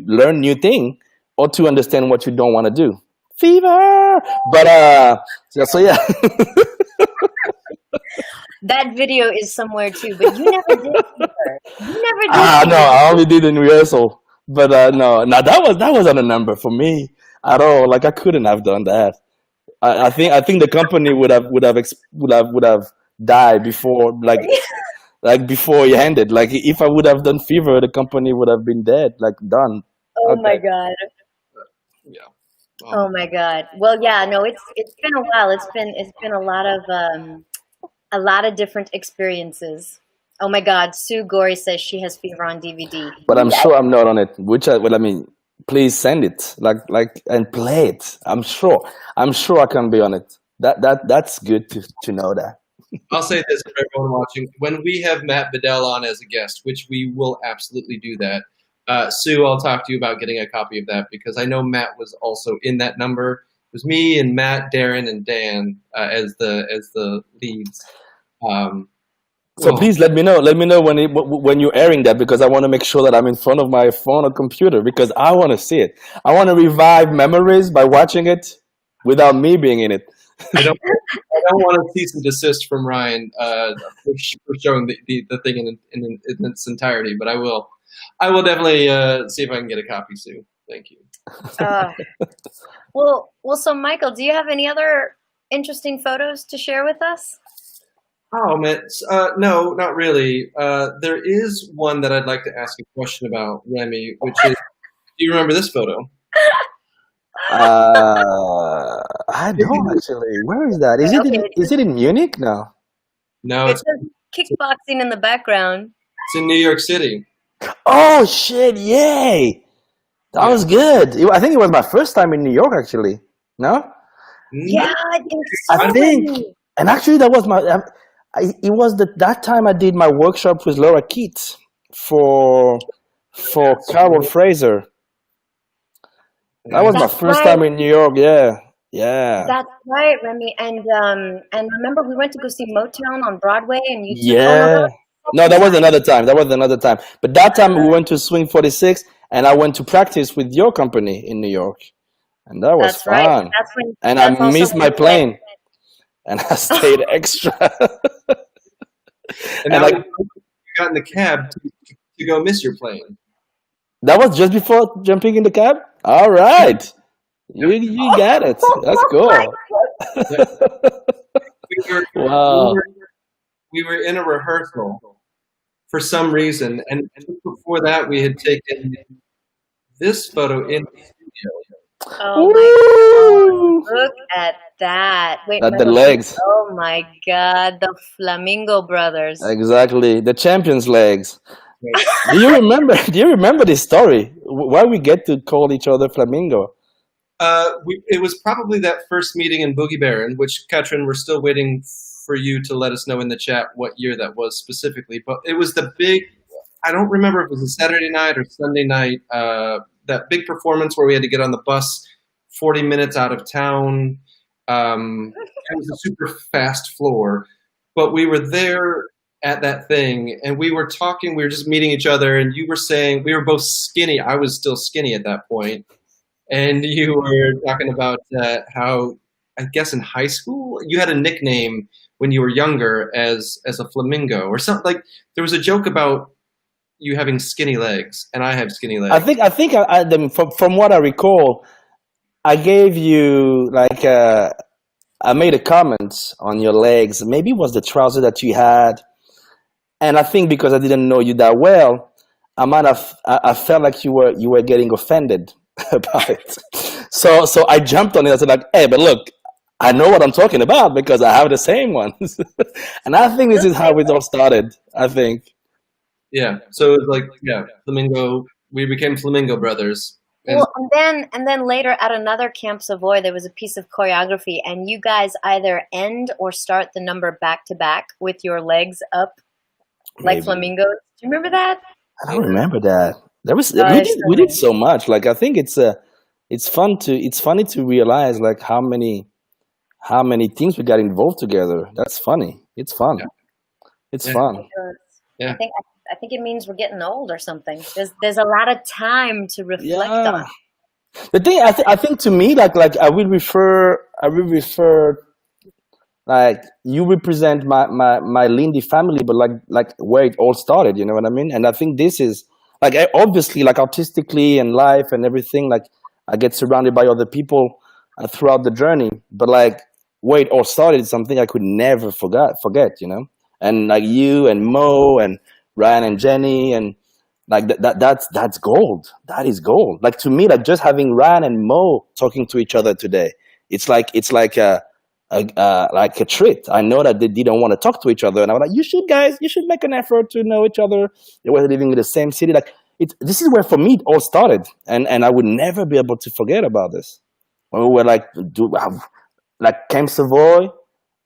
learn new thing or to understand what you don't want to do. Fever. But so yeah. That video is somewhere too, but you never did fever. You never did No, fever. I only did in rehearsal. But no, that wasn't a number for me at all. Like I couldn't have done that. I think the company would have died before like before it ended. Like if I would have done Fever, the company would have been dead, like done. Oh my Okay. God. Yeah. Oh my God. Well, yeah, no, it's been a while. It's been a lot of different experiences. Oh my God, Sue Gorey says she has Fever on DVD. But I'm Yes. sure I'm not on it. Well, I mean, please send it, and play it. I'm sure I can be on it. That's good to know that. I'll say this for everyone watching: when we have Matt Bedell on as a guest, which we will absolutely do that, Sue, I'll talk to you about getting a copy of that because I know Matt was also in that number. It was me and Matt, Darren, and Dan as the leads. So Well, please let me know. Let me know when you're airing that because I want to make sure that I'm in front of my phone or computer because I want to see it. I want to revive memories by watching it without me being in it. I don't want to cease and desist from Ryan for showing the thing in its entirety, but I will definitely see if I can get a copy, Sue. Thank you. Uh, well, so Michael, do you have any other interesting photos to share with us? Oh man, no, not really. There is one that I'd like to ask a question about, Remy, which is, do you remember this photo? I don't actually. Where is that? Is it in Munich? No. No, It says kickboxing in the background. it's in New York City. Oh shit! Yay! That was good. I think it was my first time in New York actually. No. Yeah, I think so. I think, and actually that was it was that time I did my workshop with Laura Keats for Carol Fraser. That was my That's first right. time in New York. Yeah. That's right, Remy. And remember we went to go see Motown on Broadway, and you took Yeah. No, that was another time. But that time we went to Swing 46, and I went to practice with your company in New York, and that was That's right. fun. And That's I also missed when my you went. plane, and I stayed extra. And And now I you got in the cab to go miss your plane. that was just before jumping in the cab. All right, you got it. That's cool. Wow. We were in a rehearsal for some reason, and just before that, we had taken this photo in the studio. Oh my Woo! God! Look at that. Wait, At the Michael, legs. oh my God, the Flamingo brothers. Exactly, the champion's legs. Do you remember? Do you remember this story? Why we get to call each other Flamingo? It was probably that first meeting in Boogie Baron, which, Katrin, we're still waiting for you to let us know in the chat what year that was specifically. But it was the big, I don't remember if it was a Saturday night or Sunday night, that big performance where we had to get on the bus 40 minutes out of town. It was a super fast floor. But we were there at that thing, and we were talking, we were just meeting each other, and you were saying, we were both skinny. I was still skinny at that point. And you were talking about how, I guess in high school, you had a nickname when you were younger as a flamingo or something. Like there was a joke about you having skinny legs, and I have skinny legs. I think from what I recall, I gave you like I made a comment on your legs. Maybe it was the trouser that you had, and I think because I didn't know you that well, I felt like you were getting offended about it. So I jumped on it. I said like, hey, but look, I know what I'm talking about because I have the same ones. And I think this is how it all started, I think. Yeah. So it was like, yeah, Flamingo, we became Flamingo brothers. Well, and then later at another Camp Savoy, there was a piece of choreography, and you guys either end or start the number back to back with your legs up like Maybe. flamingos. Do you remember that? I don't remember that. There was it's we did so much. Like I think it's funny to realize like how many things we got involved together. That's funny. It's fun. Yeah. It's Yeah. fun. Yeah. I think it means we're getting old or something. There's a lot of time to reflect on. The thing I think to me, like I will refer like you represent my Lindy family, but like where it all started, you know what I mean? And I think this is like obviously like artistically and life and everything, like I get surrounded by other people throughout the journey, but like where it all started is something I could never forget, you know? And like you and Mo and Ryan and Jenny and like that's gold. That is gold. Like to me, like just having Ryan and Mo talking to each other today, it's like like a treat. I know that they didn't want to talk to each other, and I was like, you should make an effort to know each other. They were living in the same city. Like this is where for me it all started, and I would never be able to forget about this. When we were like Camp Savoy,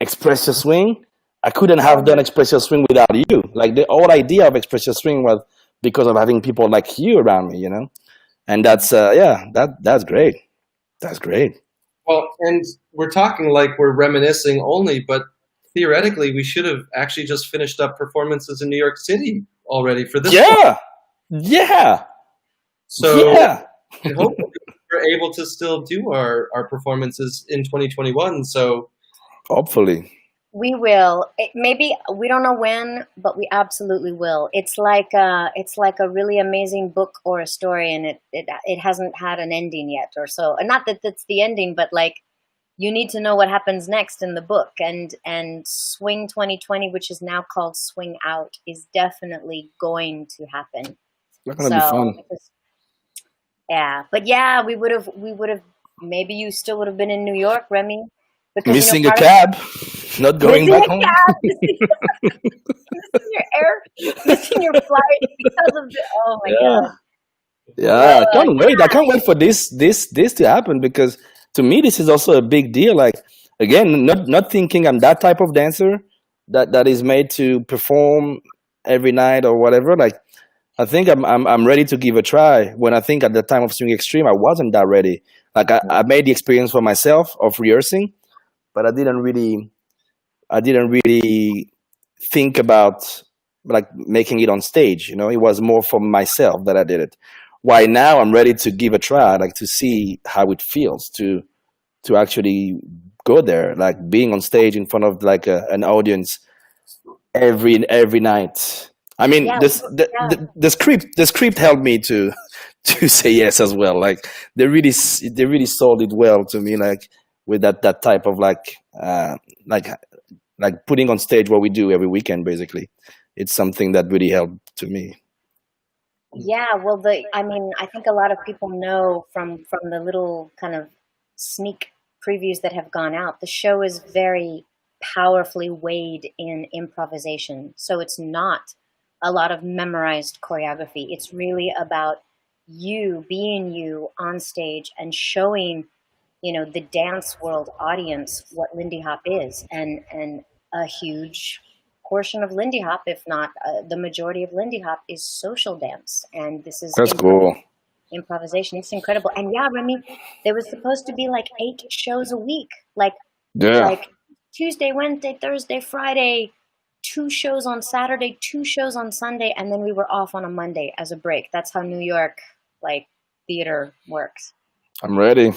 Express Your Swing. I couldn't have done Express Your Swing without you. Like the whole idea of Express Your Swing was because of having people like you around me, you know. And that's that's great. That's great. Well, and we're talking like we're reminiscing only, but theoretically, we should have actually just finished up performances in New York City already for this one. Yeah. So Yeah. I hope we're able to still do our performances in 2021. So Hopefully. We will. Maybe we don't know when, but we absolutely will. It's like a really amazing book or a story, and it hasn't had an ending yet, or so. And not that that's the ending, but like you need to know what happens next in the book. And Swing 2020, which is now called Swing Out, is definitely going to happen. It's gonna be fun. Yeah, but yeah, we would have. Maybe you still would have been in New York, Remy. Because, missing a cab, not going back home. Missing your flight because of the. Oh my god! Yeah, I can't wait. I can't wait for this to happen, because to me this is also a big deal. Like again, not thinking I'm that type of dancer that is made to perform every night or whatever. Like I think I'm ready to give a try. When I think at the time of Swing Extreme, I wasn't that ready. Like I made the experience for myself of rehearsing, but I didn't really think about like making it on stage. You know, it was more for myself that I did it. Why now I'm ready to give a try, like to see how it feels to actually go there, like being on stage in front of like an audience every night. I mean, the script helped me to say yes as well. Like they really sold it well to me, like with that type of like putting on stage what we do every weekend. Basically, it's something that really helped to me. Yeah, well, I think a lot of people know from the little kind of sneak previews that have gone out, the show is very powerfully weighed in improvisation. So it's not a lot of memorized choreography. It's really about you being you on stage and showing, the dance world audience what Lindy Hop is, and a huge portion of Lindy Hop, if not the majority of Lindy Hop, is social dance, and this is cool. Improvisation. It's incredible. And yeah, Remy, there was supposed to be like 8 shows a week, like Tuesday, Wednesday, Thursday, Friday, 2 shows on Saturday, 2 shows on Sunday, and then we were off on a Monday as a break. That's how New York theater works. I'm ready.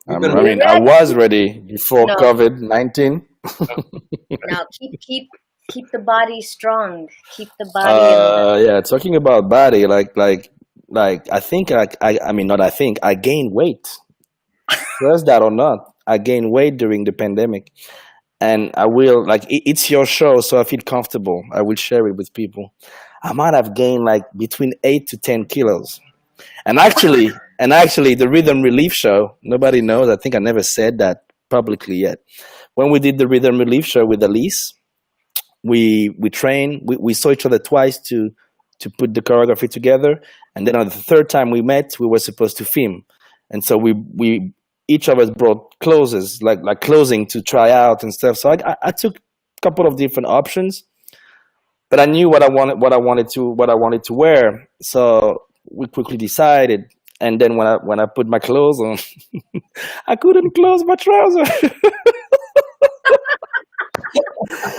I was ready before COVID-19. Now keep the body strong. Keep the body. Yeah, talking about body, I think I gained weight. Trust that or not, I gained weight during the pandemic, and I will it's your show, so I feel comfortable. I will share it with people. I might have gained between 8 to 10 kilos, and actually, the Rhythm Relief show. Nobody knows. I think I never said that publicly yet. When we did the Rhythm Relief show with Elise, we trained. We saw each other twice to put the choreography together, and then on the third time we met, we were supposed to film, and so we each of us brought clothes like clothing to try out and stuff. So I took a couple of different options, but I knew what I wanted to wear. So we quickly decided, and then when I put my clothes on, I couldn't close my trouser.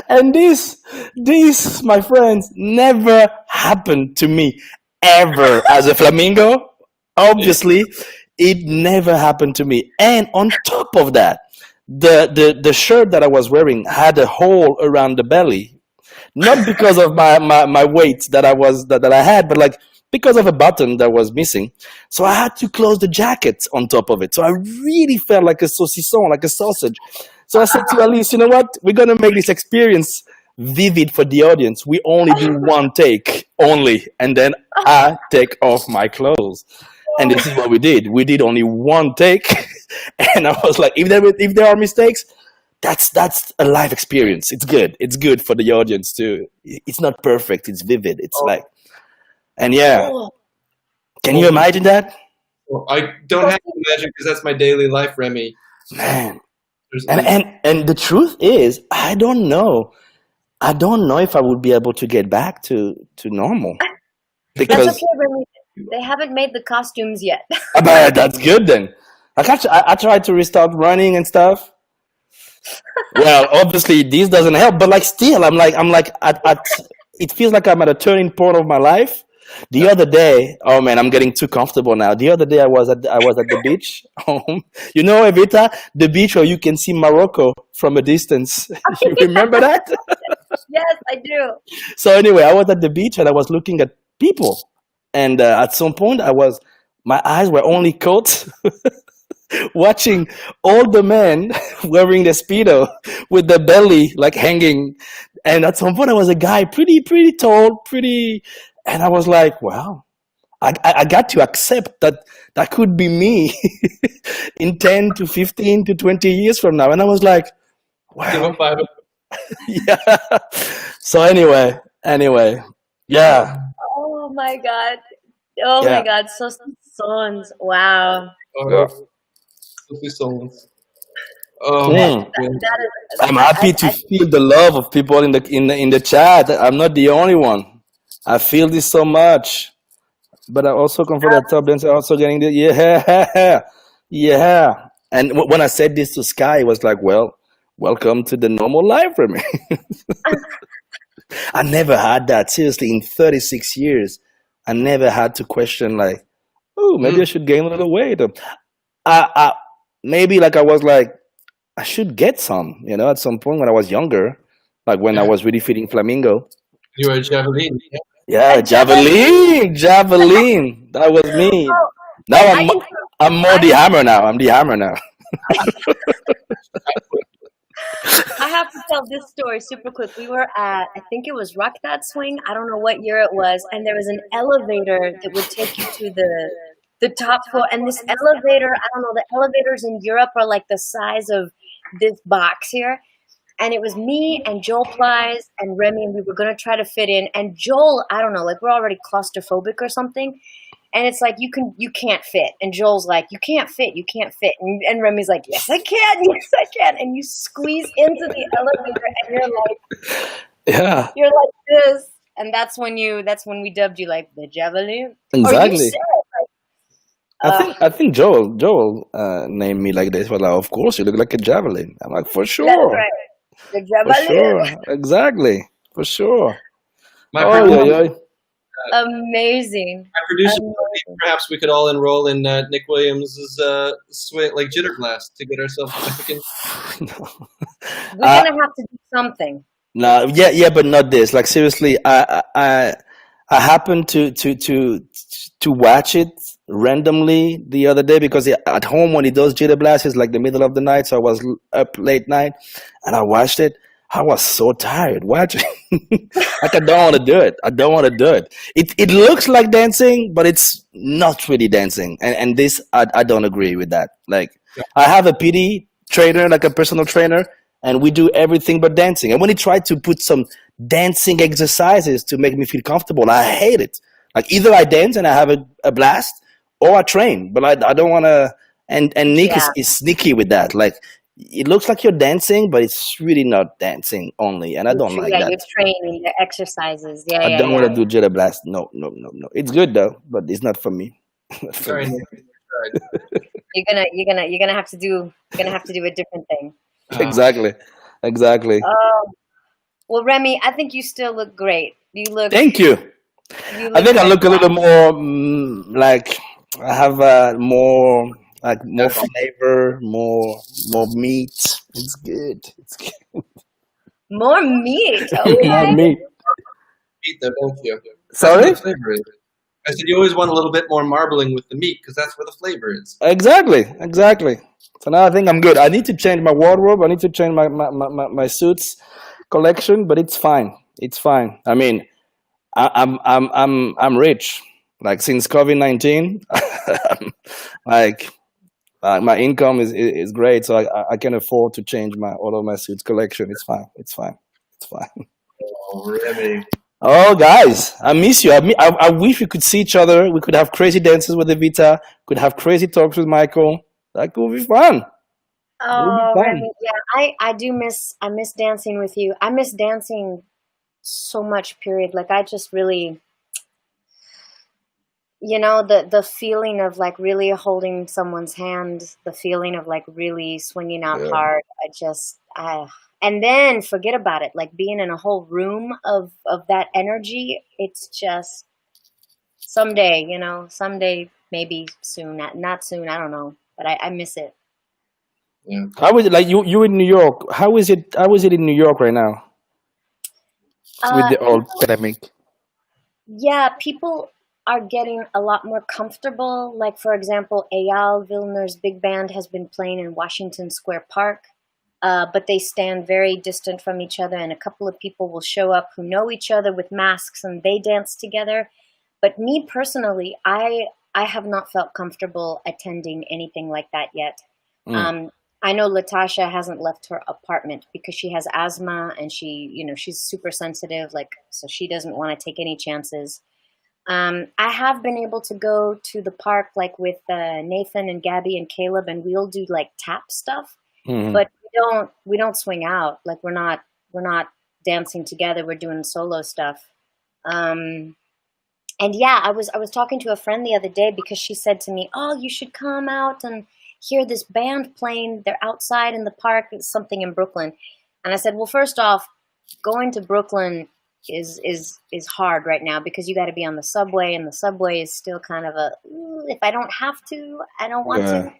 And this, my friends, never happened to me ever as a flamingo. Obviously, It never happened to me. And on top of that, the shirt that I was wearing had a hole around the belly, not because of my weight that I had, but like because of a button that was missing. So I had to close the jacket on top of it. So I really felt like a saucisson, like a sausage. So I said to Alice, you know what? We're gonna make this experience vivid for the audience. We only do one take only, and then I take off my clothes. And this is what we did. We did only one take, and I was like, if there are mistakes, that's a live experience. It's good. It's good for the audience too. It's not perfect. It's vivid. It's like, and yeah, can you imagine that? Well, I don't have to imagine because that's my daily life, Remy. Man, and the truth is, I don't know. I don't know if I would be able to get back to normal because That's okay, Remy. They haven't made the costumes yet. but that's good then. Like I tried to restart running and stuff. Well, obviously this doesn't help, but like still, I'm like at it feels like I'm at a turning point of my life. The other day, oh man, I'm getting too comfortable now. The other day I was at the beach. You know, Evita, the beach where you can see Morocco from a distance. You remember that? Yes, I do. So anyway, I was at the beach and I was looking at people, and at some point, my eyes were only caught watching all the men wearing the speedo with the belly like hanging, and at some point, there was a guy pretty tall, and I was like, wow. I got to accept that could be me in 10 to 15 to 20 years from now. And I was like, wow. Yeah. So anyway, yeah. Oh my God. Oh my God. So songs. Wow. I'm happy to feel the love of people in the chat. I'm not the only one. I feel this so much. But I also come from the top dancer, also getting the yeah. And when I said this to Sky, it was like, well, welcome to the normal life for me. I never had that. Seriously, in 36 years, I never had to question like, oh, maybe I should gain a little weight. Maybe like I was like, I should get some, at some point when I was younger, like when I was really feeding flamingo. You were a javelin. Yeah, javelin. That was me. Now I'm more the hammer now. I'm the hammer now. I have to tell this story super quick. We were at, I think it was Rock That Swing. I don't know what year it was. And there was an elevator that would take you to the top floor. And this elevator, I don't know, the elevators in Europe are like the size of this box here. And it was me and Joel Plies and Remy, and we were going to try to fit in. And Joel, I don't know, like we're already claustrophobic or something. And it's like, you can't fit. And Joel's like, you can't fit. And Remy's like, yes, I can. And you squeeze into the elevator and you're like this. And that's when we dubbed you like the javelin. Exactly. I think Joel named me like this. Was like, of course, you look like a javelin. I'm like, for sure. That's right. The javelin. For sure. Exactly. For sure. Amazing. My producer, perhaps we could all enroll in Nick Williams's like jitter blast to get ourselves significant. We're gonna have to do something. No, yeah, but not this. Like seriously, I happened to watch it randomly the other day because at home when he does jitter blast, it's like the middle of the night, so I was up late night and I watched it. I was so tired watching. Like I don't want to do it. It looks like dancing, but it's not really dancing. And this I don't agree with that. Like I have a PT trainer, like a personal trainer, and we do everything but dancing. And when he tried to put some dancing exercises to make me feel comfortable, I hate it. Like either I dance and I have a blast, or I train. But I don't want to. And Nick is sneaky with that. Like. It looks like you're dancing, but it's really not dancing only, and I don't like that. Yeah, you're training the exercises. Yeah, I don't want to do jitter blast. No. It's good though, but it's not for me. Sorry. You're gonna have to do a different thing. Exactly. Well, Remy, I think you still look great. Thank you. I think I look a little more like I have more more That's all. flavor, more meat. It's good. It's good. More meat. More Okay. meat. Meat though, don't you? That's where Sorry? the flavor is. I said you always want a little bit more marbling with the meat because that's where the flavor is. Exactly. Exactly. So now I think I'm good. I need to change my wardrobe. I need to change my suits collection, but it's fine. It's fine. I mean, I'm rich. Like since COVID-19, like my income is great, so I can afford to change my all of my suits collection. It's fine. It's fine. It's fine. Oh, Remy. Oh, guys, I miss you. I wish we could see each other. We could have crazy dances with Evita. Could have crazy talks with Michael. That could be fun. It would be Oh, fun. Remy, yeah, I miss dancing with you. I miss dancing so much, period. Like I just really, the feeling of like really holding someone's hand, the feeling of like really swinging out Yeah. hard. And then forget about it. Like being in a whole room of that energy. It's just someday, someday, maybe soon, not soon. I don't know, but I miss it. Yeah. How is it like you in New York? How is it? How is it in New York right now with the old pandemic? Yeah, people are getting a lot more comfortable. Like, for example, Eyal Vilner's big band has been playing in Washington Square Park, but they stand very distant from each other, and a couple of people will show up who know each other with masks, and they dance together. But me personally, I have not felt comfortable attending anything like that yet. Mm. I know Latasha hasn't left her apartment because she has asthma and she's super sensitive, like, so she doesn't want to take any chances. I have been able to go to the park like with Nathan and Gabby and Caleb, and we'll do like tap stuff, Mhm. but we don't swing out. Like we're not dancing together. We're doing solo stuff. Um, and yeah, I was talking to a friend the other day because she said to me, "Oh, you should come out and hear this band playing. They're outside in the park. It's something in Brooklyn." And I said, "Well, first off, going to Brooklyn is hard right now because you got to be on the subway, and the subway is still kind of a if I don't have to, I don't want Yeah. to."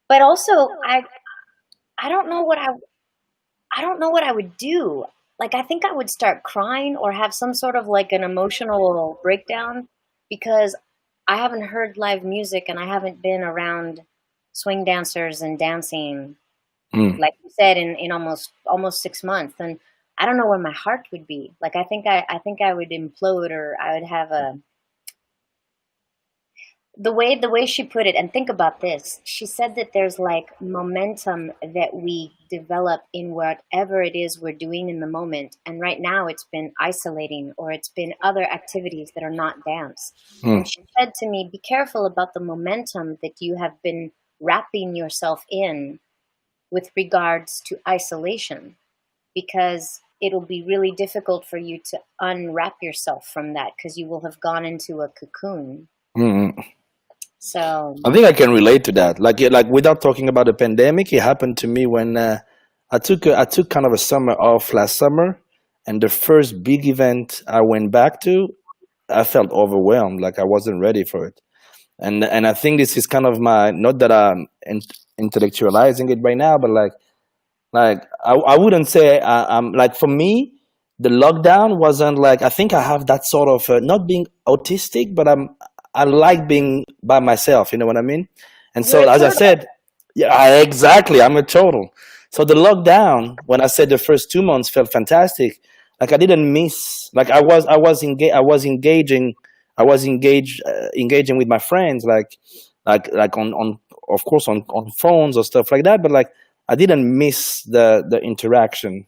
But also, I don't know what I don't know what I would do. Like, I think I would start crying or have some sort of like an emotional breakdown because I haven't heard live music and I haven't been around swing dancers and dancing, Mm. like you said, in almost 6 months. And I don't know where my heart would be. Like, I think I would implode, or I would have the way she put it. And think about this, she said that there's like momentum that we develop in whatever it is we're doing in the moment, and right now it's been isolating, or it's been other activities that are not dance. Mm. And she said to me, be careful about the momentum that you have been wrapping yourself in with regards to isolation, because it'll be really difficult for you to unwrap yourself from that because you will have gone into a cocoon. Mm. So I think I can relate to that. Like without talking about the pandemic, it happened to me when I took kind of a summer off last summer, and the first big event I went back to, I felt overwhelmed, like I wasn't ready for it. And I think this is kind of my, not that I'm intellectualizing it right now, but like I wouldn't say I'm like, for me, the lockdown wasn't like, I think I have that sort of not being autistic, but I like being by myself. You know what I mean? And you're so, a as I turtle. said, yeah, exactly. I'm a total. So the lockdown, when I said the first 2 months felt fantastic, like I didn't miss. Like I was engaging with my friends, like on of course on phones or stuff like that. But like I didn't miss the interaction.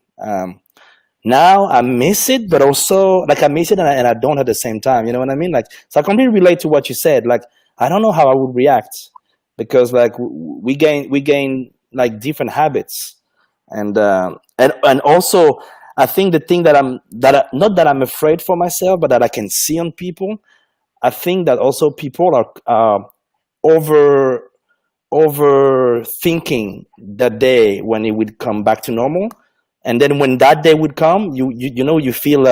Now I miss it, but also like I miss it and I don't at the same time. You know what I mean? Like, so I completely relate to what you said. Like, I don't know how I would react because like we gain like different habits, and also I think the thing not that I'm afraid for myself, but that I can see on people. I think that also people are over overthinking the day when it would come back to normal, and then when that day would come, you know you feel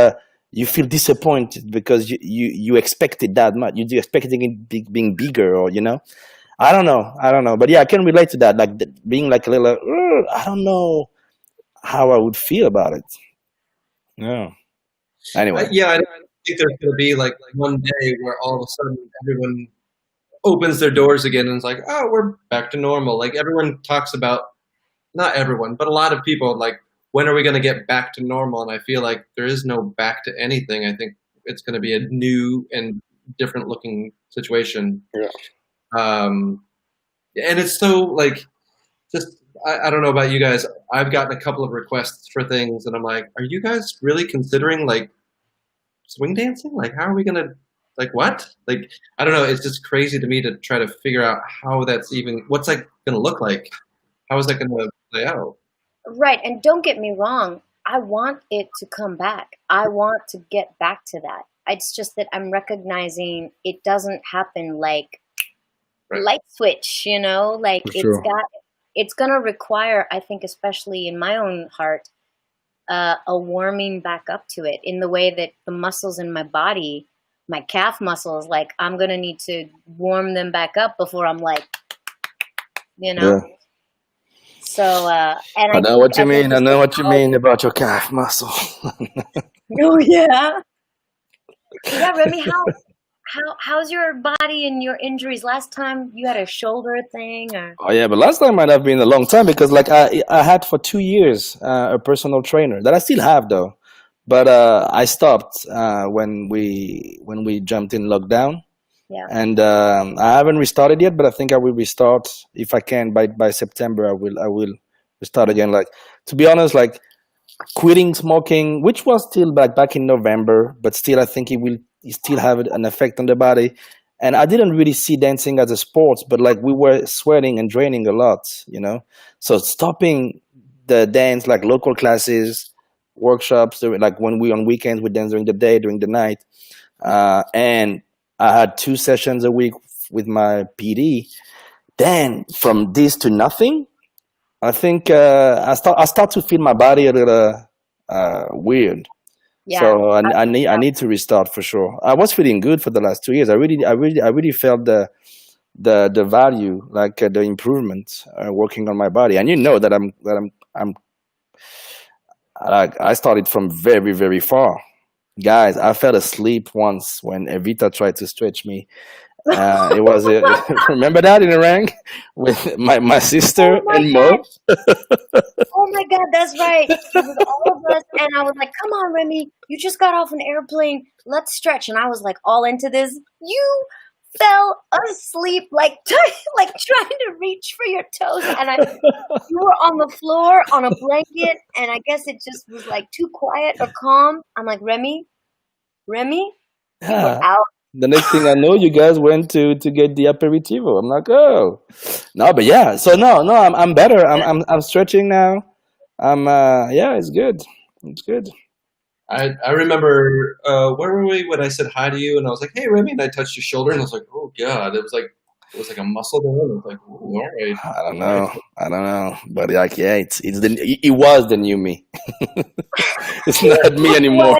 you feel disappointed because you expected that much. You expecting it being bigger, or I don't know. But yeah, I can relate to that. Like being like a little, I don't know how I would feel about it. Yeah. Anyway. Yeah, I don't think there's going to be like one day where all of a sudden everyone opens their doors again and it's like, oh, we're back to normal. Like everyone talks about, not everyone, but a lot of people like, when are we going to get back to normal? And I feel like there is no back to anything. I think it's going to be a new and different looking situation. Yeah. And it's so like, just, I don't know about you guys. I've gotten a couple of requests for things and I'm like, are you guys really considering like swing dancing? Like, how are we going to, like, what? Like, I don't know. It's just crazy to me to try to figure out how that's even, what's that going to look like? How is that going to play out? Right. And don't get me wrong. I want it to come back. I want to get back to that. It's just that I'm recognizing it doesn't happen like light switch, like it's going to require, I think, especially in my own heart, a warming back up to it in the way that the muscles in my body, my calf muscles, like I'm going to need to warm them back up before I'm like, Yeah. So, and I know what you mean. I know what you mean about your calf muscle. Oh yeah. Yeah, Remy, how's your body and your injuries? Last time you had a shoulder thing, or? Oh yeah, but last time might have been a long time because like I had for 2 years a personal trainer that I still have though, but I stopped when we jumped in lockdown. Yeah. And I haven't restarted yet, but I think I will restart if I can by September. I will restart again. Like, to be honest, like quitting smoking, which was still back in November, but still I think it still have an effect on the body. And I didn't really see dancing as a sport, but like we were sweating and draining a lot, So stopping the dance, like local classes, workshops, like when we on weekends we dance during the day, during the night, and I had 2 sessions a week with my PD. Then from this to nothing, I think I start to feel my body a little weird. Yeah. So I need to restart for sure. I was feeling good for the last 2 years. I really felt the value, like the improvement working on my body. And that I'm like I started from very, very far. Guys, I fell asleep once when Evita tried to stretch me. It was remember that in the rank with my sister and Mo? Oh my God, that's right. It was all of us, and I was like, "Come on, Remy, you just got off an airplane. Let's stretch." And I was like, all into this. You fell asleep, like trying to reach for your toes, and you were on the floor on a blanket, and I guess it just was like too quiet or calm. I'm like, Remy, you were out. The next thing I know, you guys went to get the aperitivo. I'm like, oh, no, but yeah. So no, I'm better. I'm stretching now. It's good. It's good. I remember where were we when I said hi to you and I was like, hey Remy, and I touched your shoulder and I was like, oh God, it was like a muscle there. I was like, ooh, all right. I don't know, but like it was the new me. It's not me anymore.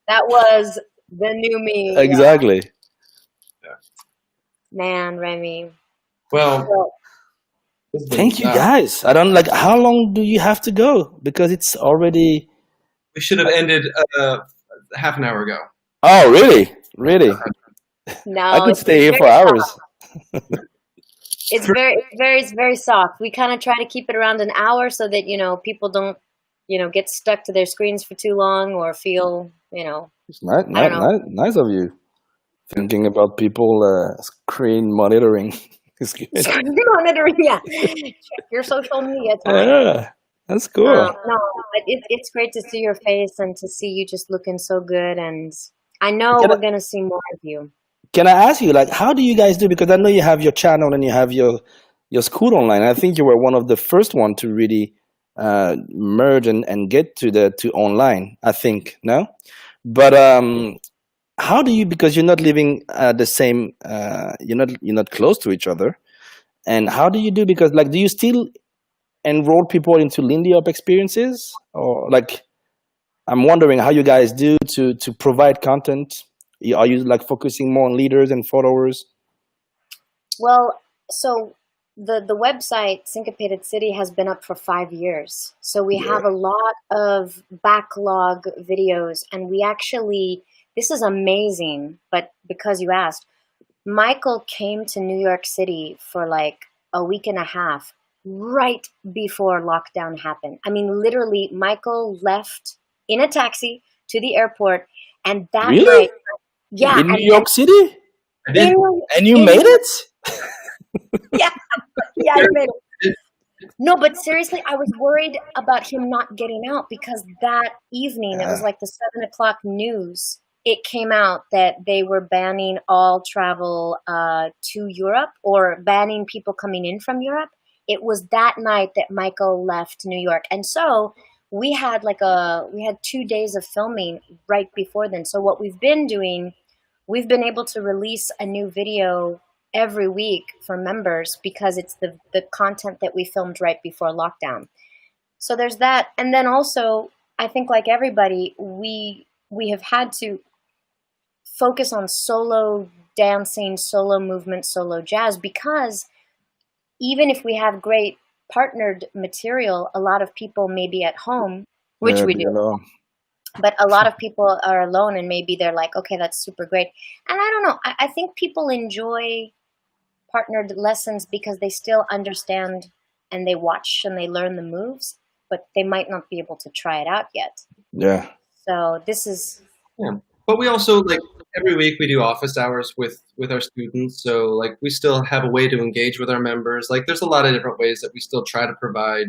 That was the new me. Exactly. Yeah. Man, Remy. Well, thank you guys. I don't like. How long do you have to go? Because it's already. We should have ended half an hour ago. Oh, really? Really? No, I could stay here for hours. It's very soft. We kind of try to keep it around an hour so that people don't get stuck to their screens for too long or feel It's nice of you thinking about people screen monitoring. It's good. Screen monitoring, yeah. Check your social media time. Yeah, that's cool. No, but it's great to see your face and to see you just looking so good. And I know we're gonna see more of you. Can I ask you, like, how do you guys do? Because I know you have your channel and you have your school online. I think you were one of the first one to really merge and get to online. I think no, but how do you? Because you're not living the same. You're not close to each other. And how do you do? Because like, do you still enroll people into Lindy Hop experiences, or like? I'm wondering how you guys do to provide content. Are you like focusing more on leaders and followers? Well, so the website Syncopated City has been up for 5 years. So we Yeah. have a lot of backlog videos, and we actually, this is amazing, but because you asked, Michael came to New York City for like a week and a half right before lockdown happened. I mean, literally, Michael left in a taxi to the airport, and that Really? night, yeah, In New and York City? I did. in, And you in made it? yeah, yeah, I made it. No, but seriously, I was worried about him not getting out because that evening, it was Yeah. like the 7 o'clock news. It came out that they were banning all travel to Europe, or banning people coming in from Europe. It was that night that Michael left New York, and so we had 2 days of filming right before then. So what we've been doing, we've been able to release a new video every week for members because it's the content that we filmed right before lockdown. So there's that. And then also, I think like everybody, we have had to focus on solo dancing, solo movement, solo jazz, because even if we have great partnered material, a lot of people may be at home, which Yeah, we be do, alone. but a lot of people are alone, and maybe they're like, okay, that's super great. And I don't know, I think people enjoy partnered lessons because they still understand and they watch and they learn the moves, but they might not be able to try it out yet. Yeah. So this is, Yeah. But we also, like, every week we do office hours with our students. So like we still have a way to engage with our members. Like there's a lot of different ways that we still try to provide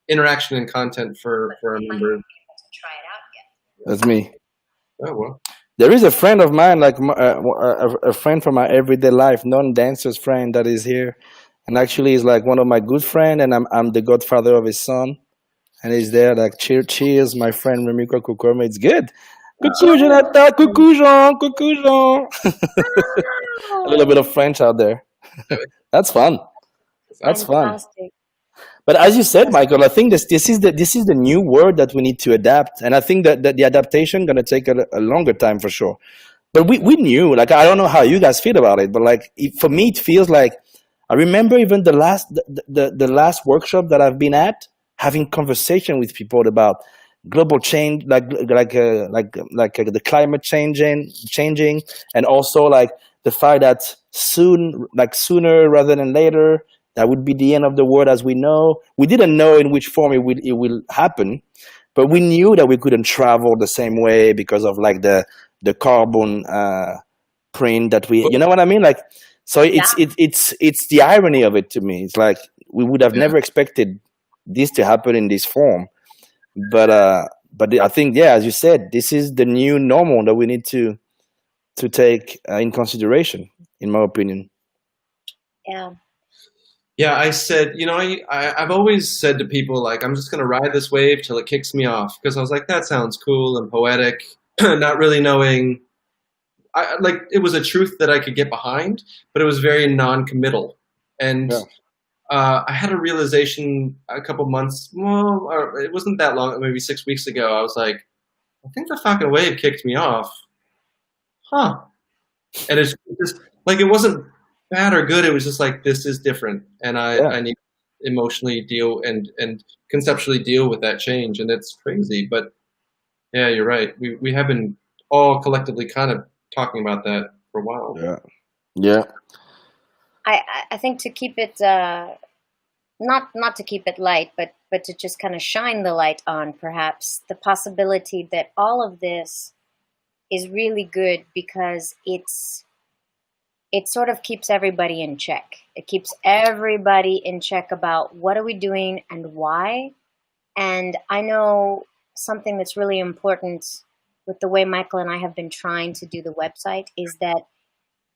interaction and content for our they might not members. be able to try it out yet. That's me. Oh well. There is a friend of mine, like a friend from my everyday life, non-dancer's friend that is here, and actually is like one of my good friend, and I'm the godfather of his son, and he's there like cheers, my friend Remy Kouakou Kouame. It's good. Coucou Jonathan, coucou Jean, coucou Jean. A little bit of French out there. That's fun. That's fun. Fantastic. But as you said, Michael, I think this is the new word that we need to adapt, and I think that the adaptation gonna take a longer time for sure. But we knew, like, I don't know how you guys feel about it, but like for me, it feels like I remember even the last workshop that I've been at, having conversation with people about global change, the climate changing, and also like the fact that sooner rather than later, that would be the end of the world as we know. We didn't know in which form it will happen, but we knew that we couldn't travel the same way because of like the carbon print that we, you know what I mean? Like, so it's the irony of it to me. It's like we would have never expected this to happen in this form, but I think, yeah, as you said, this is the new normal that we need to take in consideration, in my opinion. Yeah. Yeah, I said, I've always said to people, like, I'm just going to ride this wave till it kicks me off. Because I was like, that sounds cool and poetic, not really knowing. Like, it was a truth that I could get behind, but it was very non-committal. And I had a realization a couple months, well, it wasn't that long, maybe 6 weeks ago. I was like, I think the fucking wave kicked me off. Huh. And it's just, like, it wasn't bad or good. It was just like, this is different, and I need to emotionally deal and conceptually deal with that change, and it's crazy. But yeah, you're right. We have been all collectively kind of talking about that for a while. Yeah. I think to keep it not to keep it light, but to just kind of shine the light on perhaps the possibility that all of this is really good because it sort of keeps everybody in check. It keeps everybody in check about what are we doing and why. And I know something that's really important with the way Michael and I have been trying to do the website is that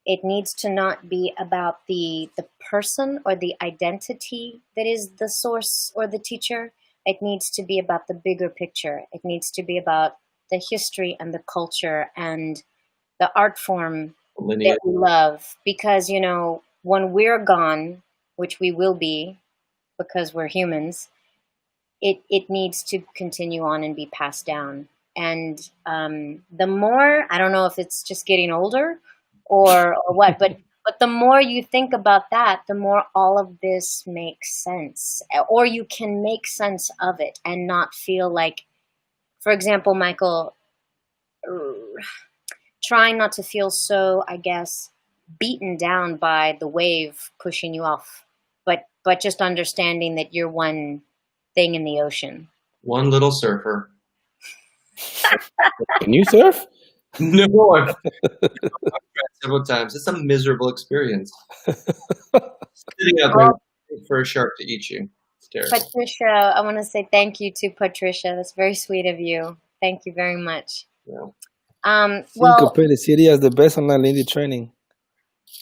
it needs to not be about the person or the identity that is the source or the teacher. It needs to be about the bigger picture. It needs to be about the history and the culture and the art form that we love. Because, when we're gone, which we will be because we're humans, it needs to continue on and be passed down. And the more, I don't know if it's just getting older or what, but the more you think about that, the more all of this makes sense, or you can make sense of it and not feel like, for example, Michael, trying not to feel so, I guess, beaten down by the wave pushing you off, but just understanding that you're one thing in the ocean. One little surfer. Can you surf? No, I've tried several times. It's a miserable experience. Sitting out there waiting for a shark to eat you. It's terrible. Patricia, I want to say thank you to Patricia. That's very sweet of you. Thank you very much. Yeah. Well, Syncopated City has the best online Lindy training.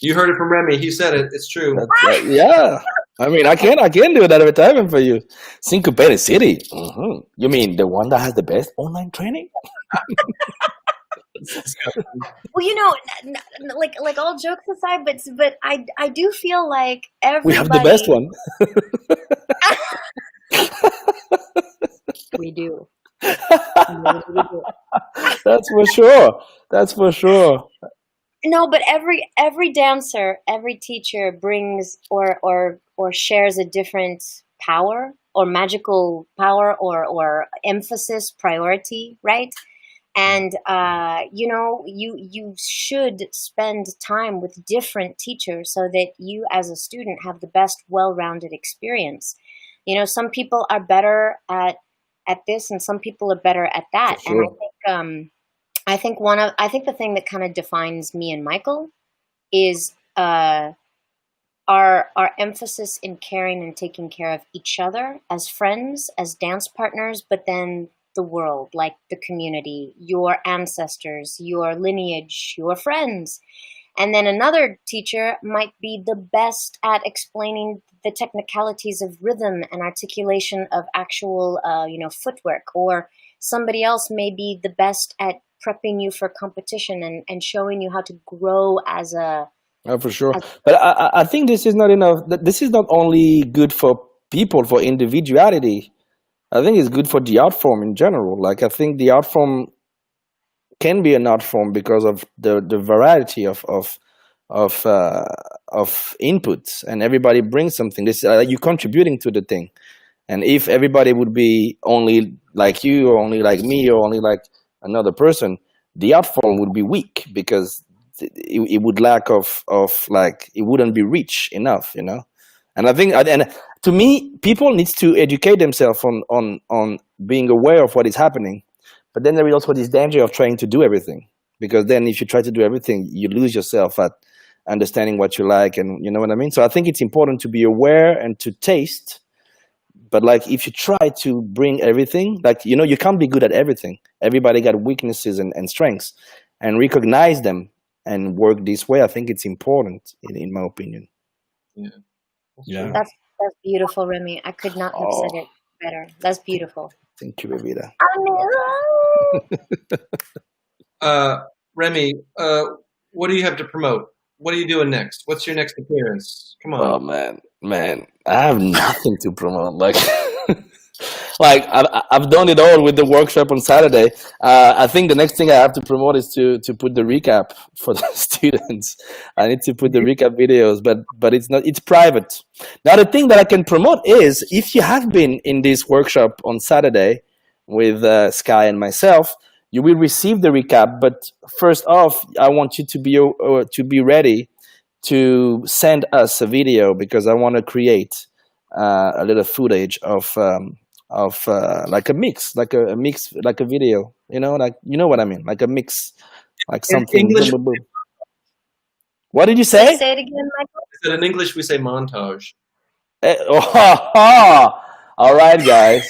You heard it from Remy. He said it. It's true. Yeah. I mean, I can do that advertisement for you. Syncopated City. You mean the one that has the best online training? well, you know, like all jokes aside, but I do feel like everybody. We have the best one. We do. That's for sure. That's for sure. No, but every dancer, every teacher brings or shares a different power or magical power or emphasis, priority, right? And you know, you should spend time with different teachers so that you as a student have the best well-rounded experience. You know, some people are better at this and some people are better at that. Sure. And I think the thing that kind of defines me and Michael is our emphasis in caring and taking care of each other as friends, as dance partners, but then the world, like the community, your ancestors, your lineage, your friends. And then another teacher might be the best at explaining the technicalities of rhythm and articulation of actual, footwork, or somebody else may be the best at prepping you for competition and showing you how to grow as a... Oh, for sure. But I think this is not enough. This is not only good for people, for individuality. I think it's good for the art form in general. Like, I think the art form can be an art form because of the variety of inputs, and everybody brings something. This you're contributing to the thing. And if everybody would be only like you, or only like me, or only like another person, the art form would be weak because it would lack of like, it wouldn't be rich enough, you know. And I think, and to me, people needs to educate themselves on being aware of what is happening. But then there is also this danger of trying to do everything, because then if you try to do everything, you lose yourself at understanding what you like, and you know what I mean. So I think it's important to be aware and to taste. But like, if you try to bring everything, like, you know, you can't be good at everything. Everybody got weaknesses and strengths, and recognize them and work this way. I think it's important, in my opinion. Yeah. That's beautiful, Remy. I could not have said it better. That's beautiful. Thank you, Evita. Remy, what do you have to promote? What are you doing next? What's your next appearance? Come on. Oh man, I have nothing to promote. Like, like I've done it all with the workshop on Saturday. I think the next thing I have to promote is to put the recap for the students. I need to put the recap videos, but it's private. Now the thing that I can promote is, if you have been in this workshop on Saturday with Sky and myself, you will receive the recap. But first off, I want you to be ready to send us a video, because I want to create a little footage of like a mix, like a video, you know, like, you know what I mean, like a mix, like something. English. Boom, boom, boom. What did you say? Say it again, Michael. In English, we say montage. All right, guys.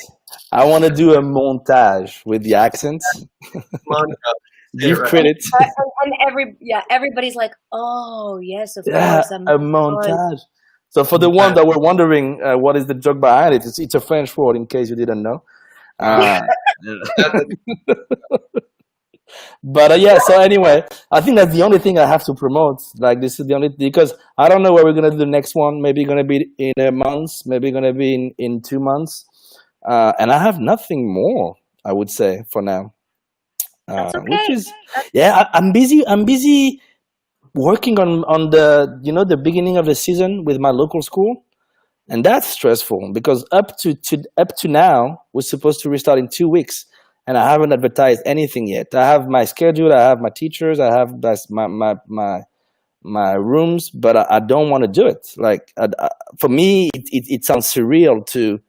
I want to do a montage with the accents. Montage. Give credit. And everybody's like, oh yes, of course, a montage. So for the one that were wondering what is the joke behind it, it's a French word, in case you didn't know. But yeah, so anyway, I think that's the only thing I have to promote. Like, this is the only, because I don't know where we're gonna do the next one. Maybe gonna be in a month. Maybe gonna be in 2 months. And I have nothing more, I would say, for now. That's which okay. is yeah. I'm busy. I'm busy working on the the beginning of the season with my local school, and that's stressful because up to now we're supposed to restart in 2 weeks, and I haven't advertised anything yet. I have my schedule, I have my teachers, I have my rooms, but I don't want to do it. Like for me, it sounds surreal to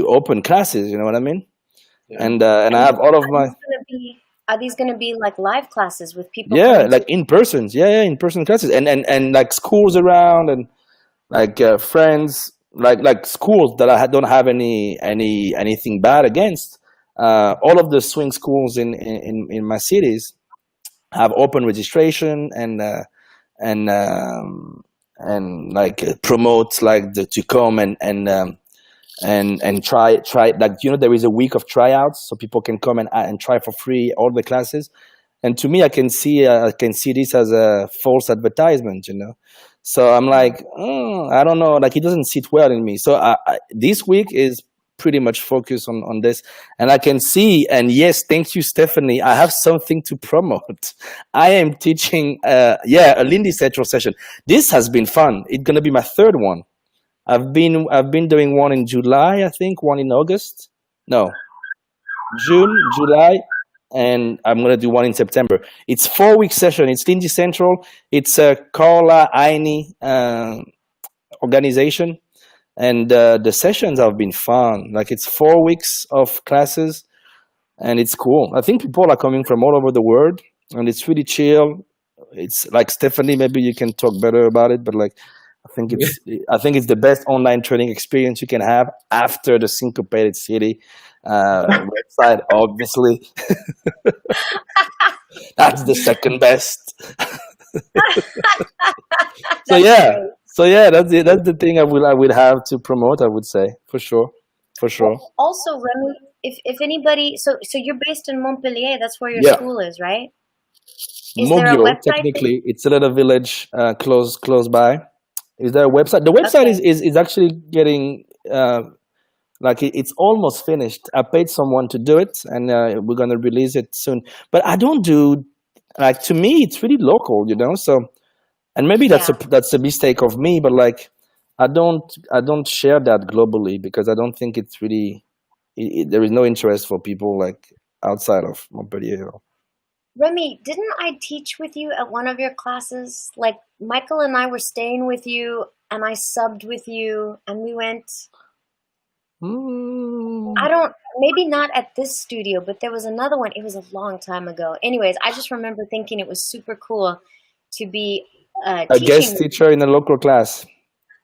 open classes. You know what I mean? Yeah. And I And have all of are my these gonna be are these gonna be like live classes with people yeah, coming to? like in persons, yeah, in person classes, and like schools around and like friends, like schools that don't have anything bad against. All of the swing schools in my cities have open registration and like promote like to come and try like there is a week of tryouts so people can come and try for free all the classes. And to me, I can see this as a false advertisement. So I'm like, I don't know, like it doesn't sit well in me. So this week is pretty much focused on this, and I can see. And yes, thank you, Stephanie. I have something to promote. I am teaching, a Lindy Central session. This has been fun. It's gonna be my third one. I've been doing one in July, I think, one in August. No, June, July, and I'm gonna do one in September. It's 4 week session. It's Lindy Central. It's a Carla Aini organization, and the sessions have been fun. Like it's 4 weeks of classes, and it's cool. I think people are coming from all over the world, and it's really chill. It's like Stephanie. Maybe you can talk better about it, but like I think it's the best online training experience you can have after the Syncopated City website. Obviously, that's the second best. So That's yeah, great. so yeah, that's it. That's the thing I would have to promote. I would say for sure, for sure. Well, also, Remy, if anybody, so you're based in Montpellier. That's where your Yeah, school is, right? Is there a Mogul website that technically, it's a little village close by. Is there a website? The website okay. is actually getting like it's almost finished. I paid someone to do it, and we're gonna release it soon. But I don't do like to me, it's really local. So and maybe Yeah. that's a mistake of me, but like I don't share that globally because I don't think it's really there is no interest for people like outside of Montpellier. Remy, didn't I teach with you at one of your classes? Like Michael and I were staying with you and I subbed with you and we went, Mm. I don't, maybe not at this studio, but there was another one. It was a long time ago. Anyways, I just remember thinking it was super cool to be A teaching guest with teacher in a local class.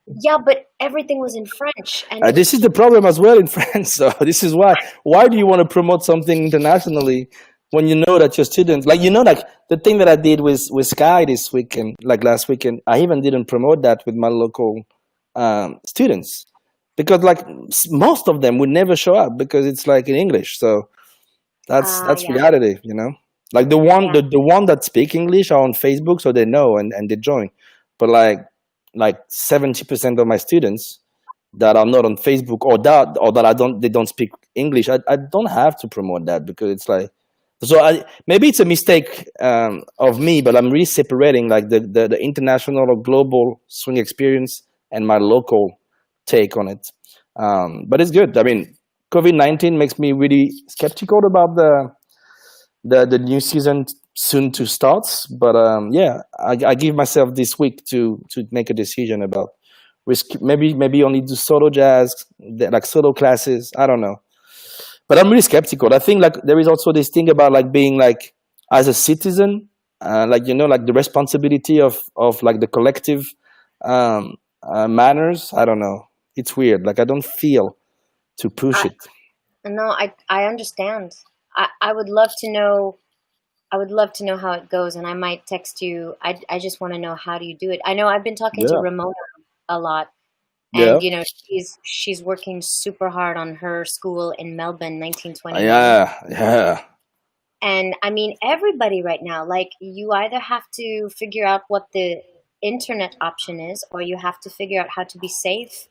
you. Yeah, but everything was in French and This is the problem as well in France. So this is why. Why do you want to promote something internationally when you know that your students, like like the thing that I did with Sky this weekend, like last weekend, I even didn't promote that with my local students because like most of them would never show up because it's like in English. So that's yeah, reality. Like the one yeah. the one that speak English are on Facebook, so they know and they join. But like 70% of my students that are not on Facebook or that they don't speak English, I don't have to promote that because it's like so maybe it's a mistake of me, but I'm really separating like the international or global swing experience and my local take on it. But it's good. I mean, COVID-19 makes me really skeptical about the new season soon to start. But yeah, I give myself this week to make a decision about maybe only do solo jazz, like solo classes. I don't know, but I'm really skeptical. I think like there is also this thing about like being like as a citizen, like like the responsibility of like the collective manners. I don't know. It's weird. Like I don't feel to push I it. no, I understand. I would love to know. I would love to know how it goes, and I might text you. I just want to know how do you do it. I know I've been talking to Yeah. Ramona a lot, Yeah. and she's working super hard on her school in Melbourne, 1929. Yeah. Yeah. And I mean, everybody right now, like you either have to figure out what the internet option is, or you have to figure out how to be safe.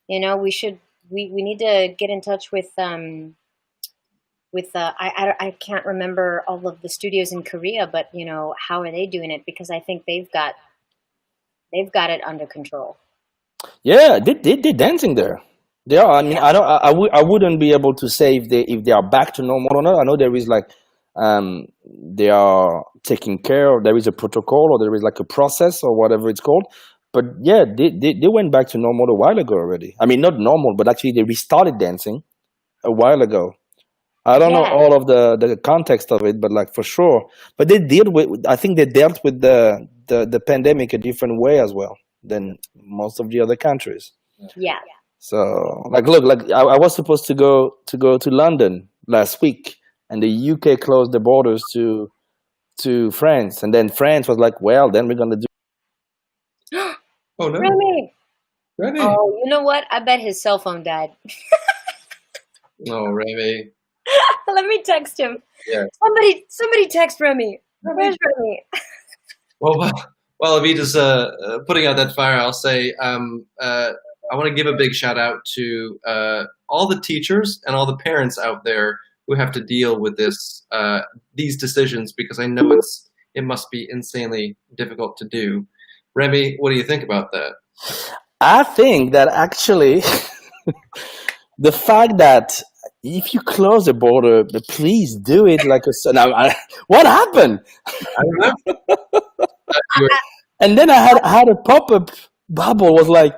We need to get in touch with with I can't remember all of the studios in Korea, but you know, how are they doing it? Because I think they've got it under control. Yeah, they're dancing there. They are. I mean, I wouldn't be able to say if they are back to normal or not. I know there is like, they are taking care, or there is a protocol, or there is like a process, or whatever it's called. But yeah, they went back to normal a while ago already. I mean, not normal, but actually they restarted dancing a while ago. I don't know Yeah. all of the context of it, but like for sure. But I think they dealt with the pandemic a different way as well than most of the other countries. Yeah. So like, look, like I was supposed to go to London last week, and the UK closed the borders to France, and then France was like, well, then we're gonna do. Oh no, Remy. Remy. Oh, you know what? I bet his cell phone died. Oh, Remy. Let me text him. Yeah. Somebody text Remy. Where's Remy? While Evita's putting out that fire, I'll say I want to give a big shout out to all the teachers and all the parents out there who have to deal with these decisions, because I know it must be insanely difficult to do. Remy, what do you think about that? I think that actually, the fact that if you close the border, please do it like a. Now, what happened? I don't know. And then I had a pop-up bubble was like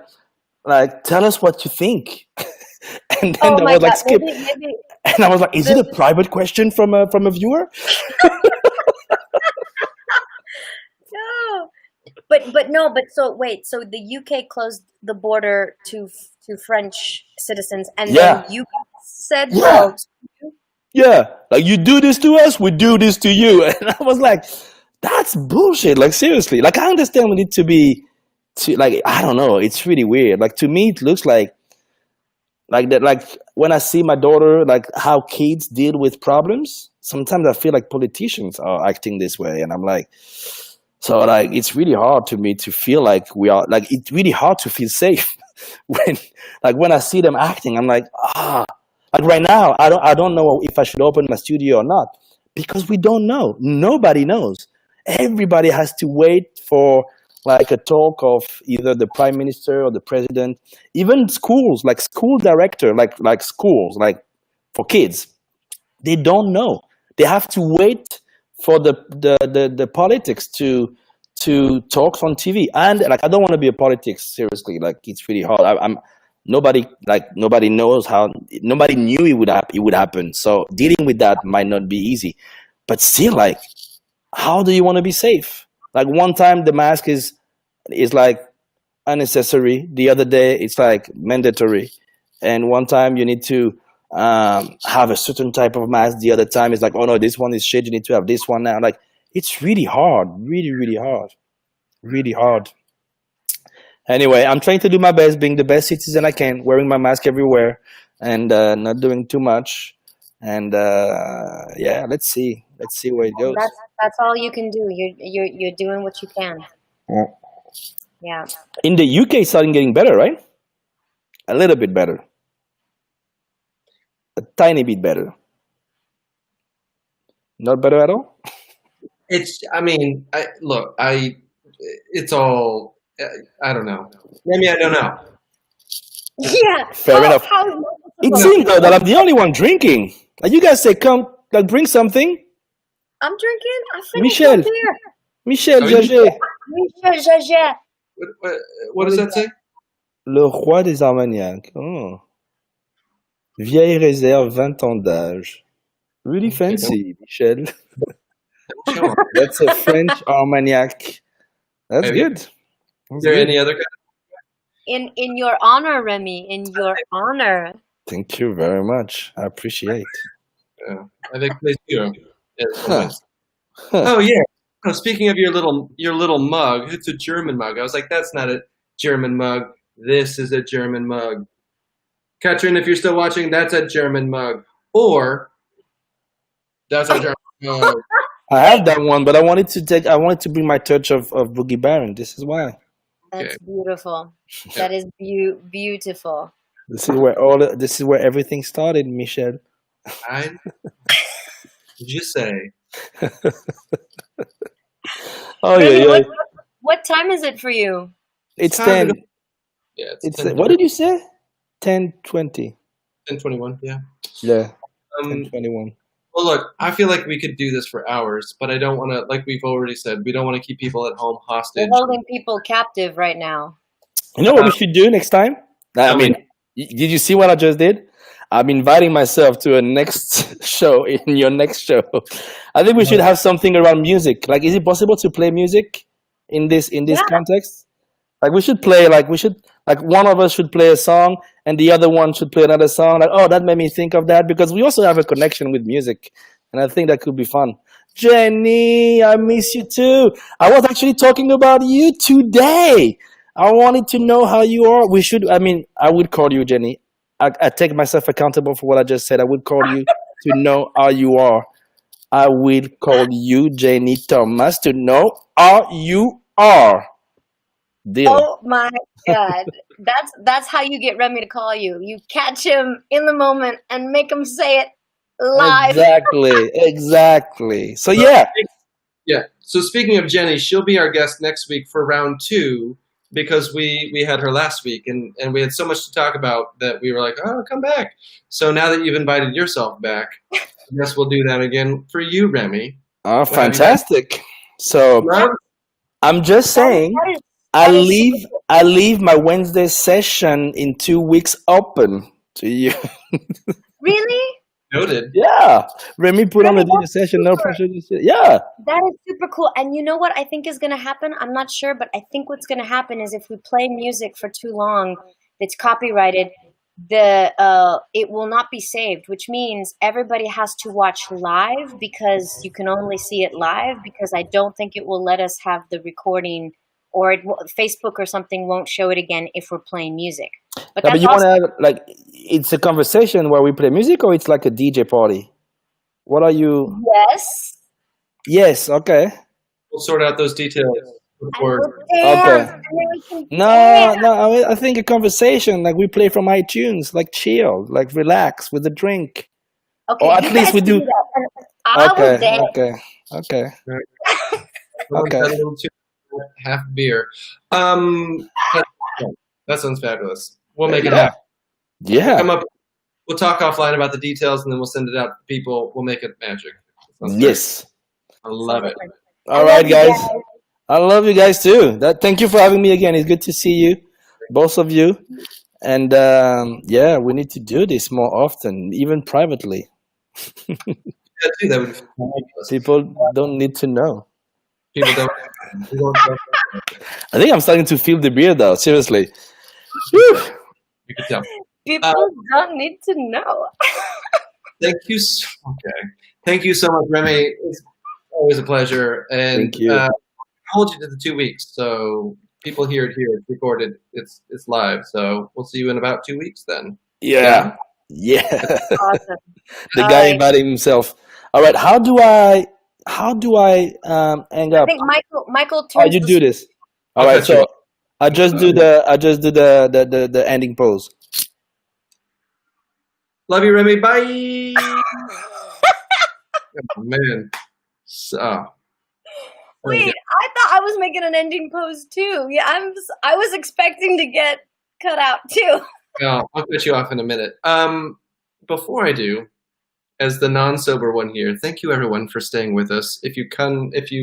tell us what you think, and then Oh there my was like God. skip, Maybe and I was like, is it a private question from a viewer? no. But so wait, so the UK closed the border to French citizens, and Yeah. then you said Yeah. no. Yeah, like you do this to us, we do this to you, and I was like, that's bullshit. Like seriously, like I understand we need to be, like I don't know, it's really weird. Like to me, it looks like that. Like when I see my daughter, like how kids deal with problems, sometimes I feel like politicians are acting this way, and I'm like, so like it's really hard to me to feel like we are like it's really hard to feel safe when I see them acting. I'm like like right now I don't know if I should open my studio or not, because we don't know. Nobody knows. Everybody has to wait for like a talk of either the prime minister or the president. Even schools, like school director, like schools, like for kids, they don't know. They have to wait for the politics to talk on TV. And like I don't want to be a politics, seriously. Like it's really hard. I'm nobody knows how. Nobody knew it would happen. So dealing with that might not be easy. But still, like, how do you want to be safe? Like one time the mask is like unnecessary. The other day it's like mandatory. And one time you need to have a certain type of mask. The other time it's like, oh no, this one is shit. You need to have this one now. Like it's really hard, really hard. Anyway, I'm trying to do my best, being the best citizen I can, wearing my mask everywhere, and not doing too much. And yeah, let's see where it goes. That's all you can do. You're doing what you can. Yeah. In the UK, it's starting getting better, right? A little bit better, a tiny bit better. Not better at all. I mean, it's all. I don't know. Maybe I don't know. Yeah. Fair enough. It seems though that I'm the only one drinking. Like you guys say, come, like bring something. I'm drinking. I finished Michel. my beer. Michel Are you- Jaget. Michel Jaget. What does that say? Le roi des Armagnacs. Oh. Vieille réserve, 20 ans d'âge. Really fancy, Michel. Sure. That's a French Armagnac. That's Maybe. good. Is That's there good. any other? In your honor, Remy. In your honor. Thank you very much. I appreciate. Avec plaisir. Yes, Huh. Oh yeah. Oh, speaking of your little mug, it's a German mug. I was like, that's not a German mug. This is a German mug. Katrin, if you're still watching, that's a German mug. Or that's a German mug. I have that one, but I wanted to bring my touch of Boogie Baron. This is why. That's beautiful. Yeah. That is beautiful. This is where everything started, Michel. I just say. Oh Remy, yeah, yeah. what time is it for you? It's time to 10. go. Yeah, it's It's 10, what did you say? 10:20. 10:21. Yeah. Yeah, Um. 10:21. Well, look, I feel like we could do this for hours, but I don't want to. Like we've already said, we don't want to keep people at home We're hostage. holding people captive right now. You know what we should do next time? I Tell me. mean, did you see what I just did? I'm inviting myself to a next show in your next show. I think we should have something around music. Like, is it possible to play music in this Yeah. context? Like, we should play. Like, one of us should play a song, and the other one should play another song. Like, oh, that made me think of that because we also have a connection with music, and I think that could be fun. Jenny, I miss you too. I was actually talking about you today. I wanted to know how you are. We should. I mean, I would call you, Jenny. I take myself accountable for what I just said. I would call you to know how you are. I will call you, Jenny Thomas, to know how you are. Deal. Oh my God. That's how you get Remy to call you. You catch him in the moment and make him say it live. Exactly. So yeah. Yeah. So speaking of Jenny, she'll be our guest next week for round 2 because we had her last week and we had so much to talk about that we were like, oh, come back. So now that you've invited yourself back, I guess we'll do that again for you, Remy. Oh, fantastic. So I'm just saying, I leave my Wednesday session in 2 weeks open to you. Really? Noted. Yeah. Remy put on a Remy, DJ that's session, no super. pressure. Yeah. That is super cool. And you know what I think is going to happen? I'm not sure, but I think what's going to happen is if we play music for too long that's copyrighted, it will not be saved, which means everybody has to watch live because you can only see it live because I don't think it will let us have the recording or Facebook or something won't show it again if we're playing music. But No, that's but you want awesome. to have, like, it's a conversation where we play music or it's like a DJ party? What are you? Yes. Yes, okay. We'll sort out those details before. Okay. No, I think a conversation, like we play from iTunes, like chill, like relax with a drink. Okay, Or at least we do. that. I will dance. Okay. Okay. A little too half beer. That sounds fabulous. We'll make it happen. Yeah. Come up. We'll talk offline about the details, and then we'll send it out to people. We'll make it magic. Yes. I love it. All right, guys. I love you guys too. Thank you for having me again. It's good to see you, both of you. And yeah, we need to do this more often, even privately. Yeah, too, that would be fabulous. People don't need to know. People don't. I think I'm starting to feel the beer, though. Seriously. You can tell. People don't need to know. Thank you. Thank you so much, Remy. It's always a pleasure. And Thank you. I hold you to the 2 weeks, so people hear it here. It's recorded. It's live. So we'll see you in about 2 weeks then. Yeah. Awesome. The guy invited himself. All right. How do I hang up? I think Michael Oh, turns you the do this. All right. So I just do the ending pose. Love you, Remy. Bye. Oh, man. So. Wait, I thought I was making an ending pose too. Yeah, I was expecting to get cut out too. I'll cut you off in a minute. Before I do, as the non-sober one here, thank you everyone for staying with us. If you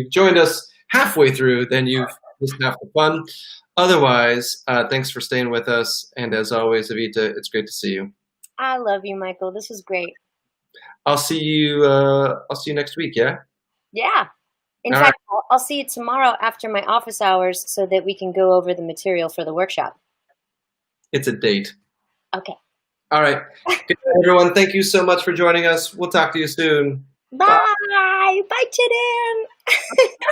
joined us halfway through, then you've missed half the fun. Otherwise, thanks for staying with us. And as always, Evita, it's great to see you. I love you, Michael. This was great. I'll see you next week. Yeah. Yeah. In fact, I'll see you tomorrow after my office hours so that we can go over the material for the workshop. It's a date. Okay. All right. Good night, everyone. Thank you so much for joining us. We'll talk to you soon. Bye. Bye, Chidin.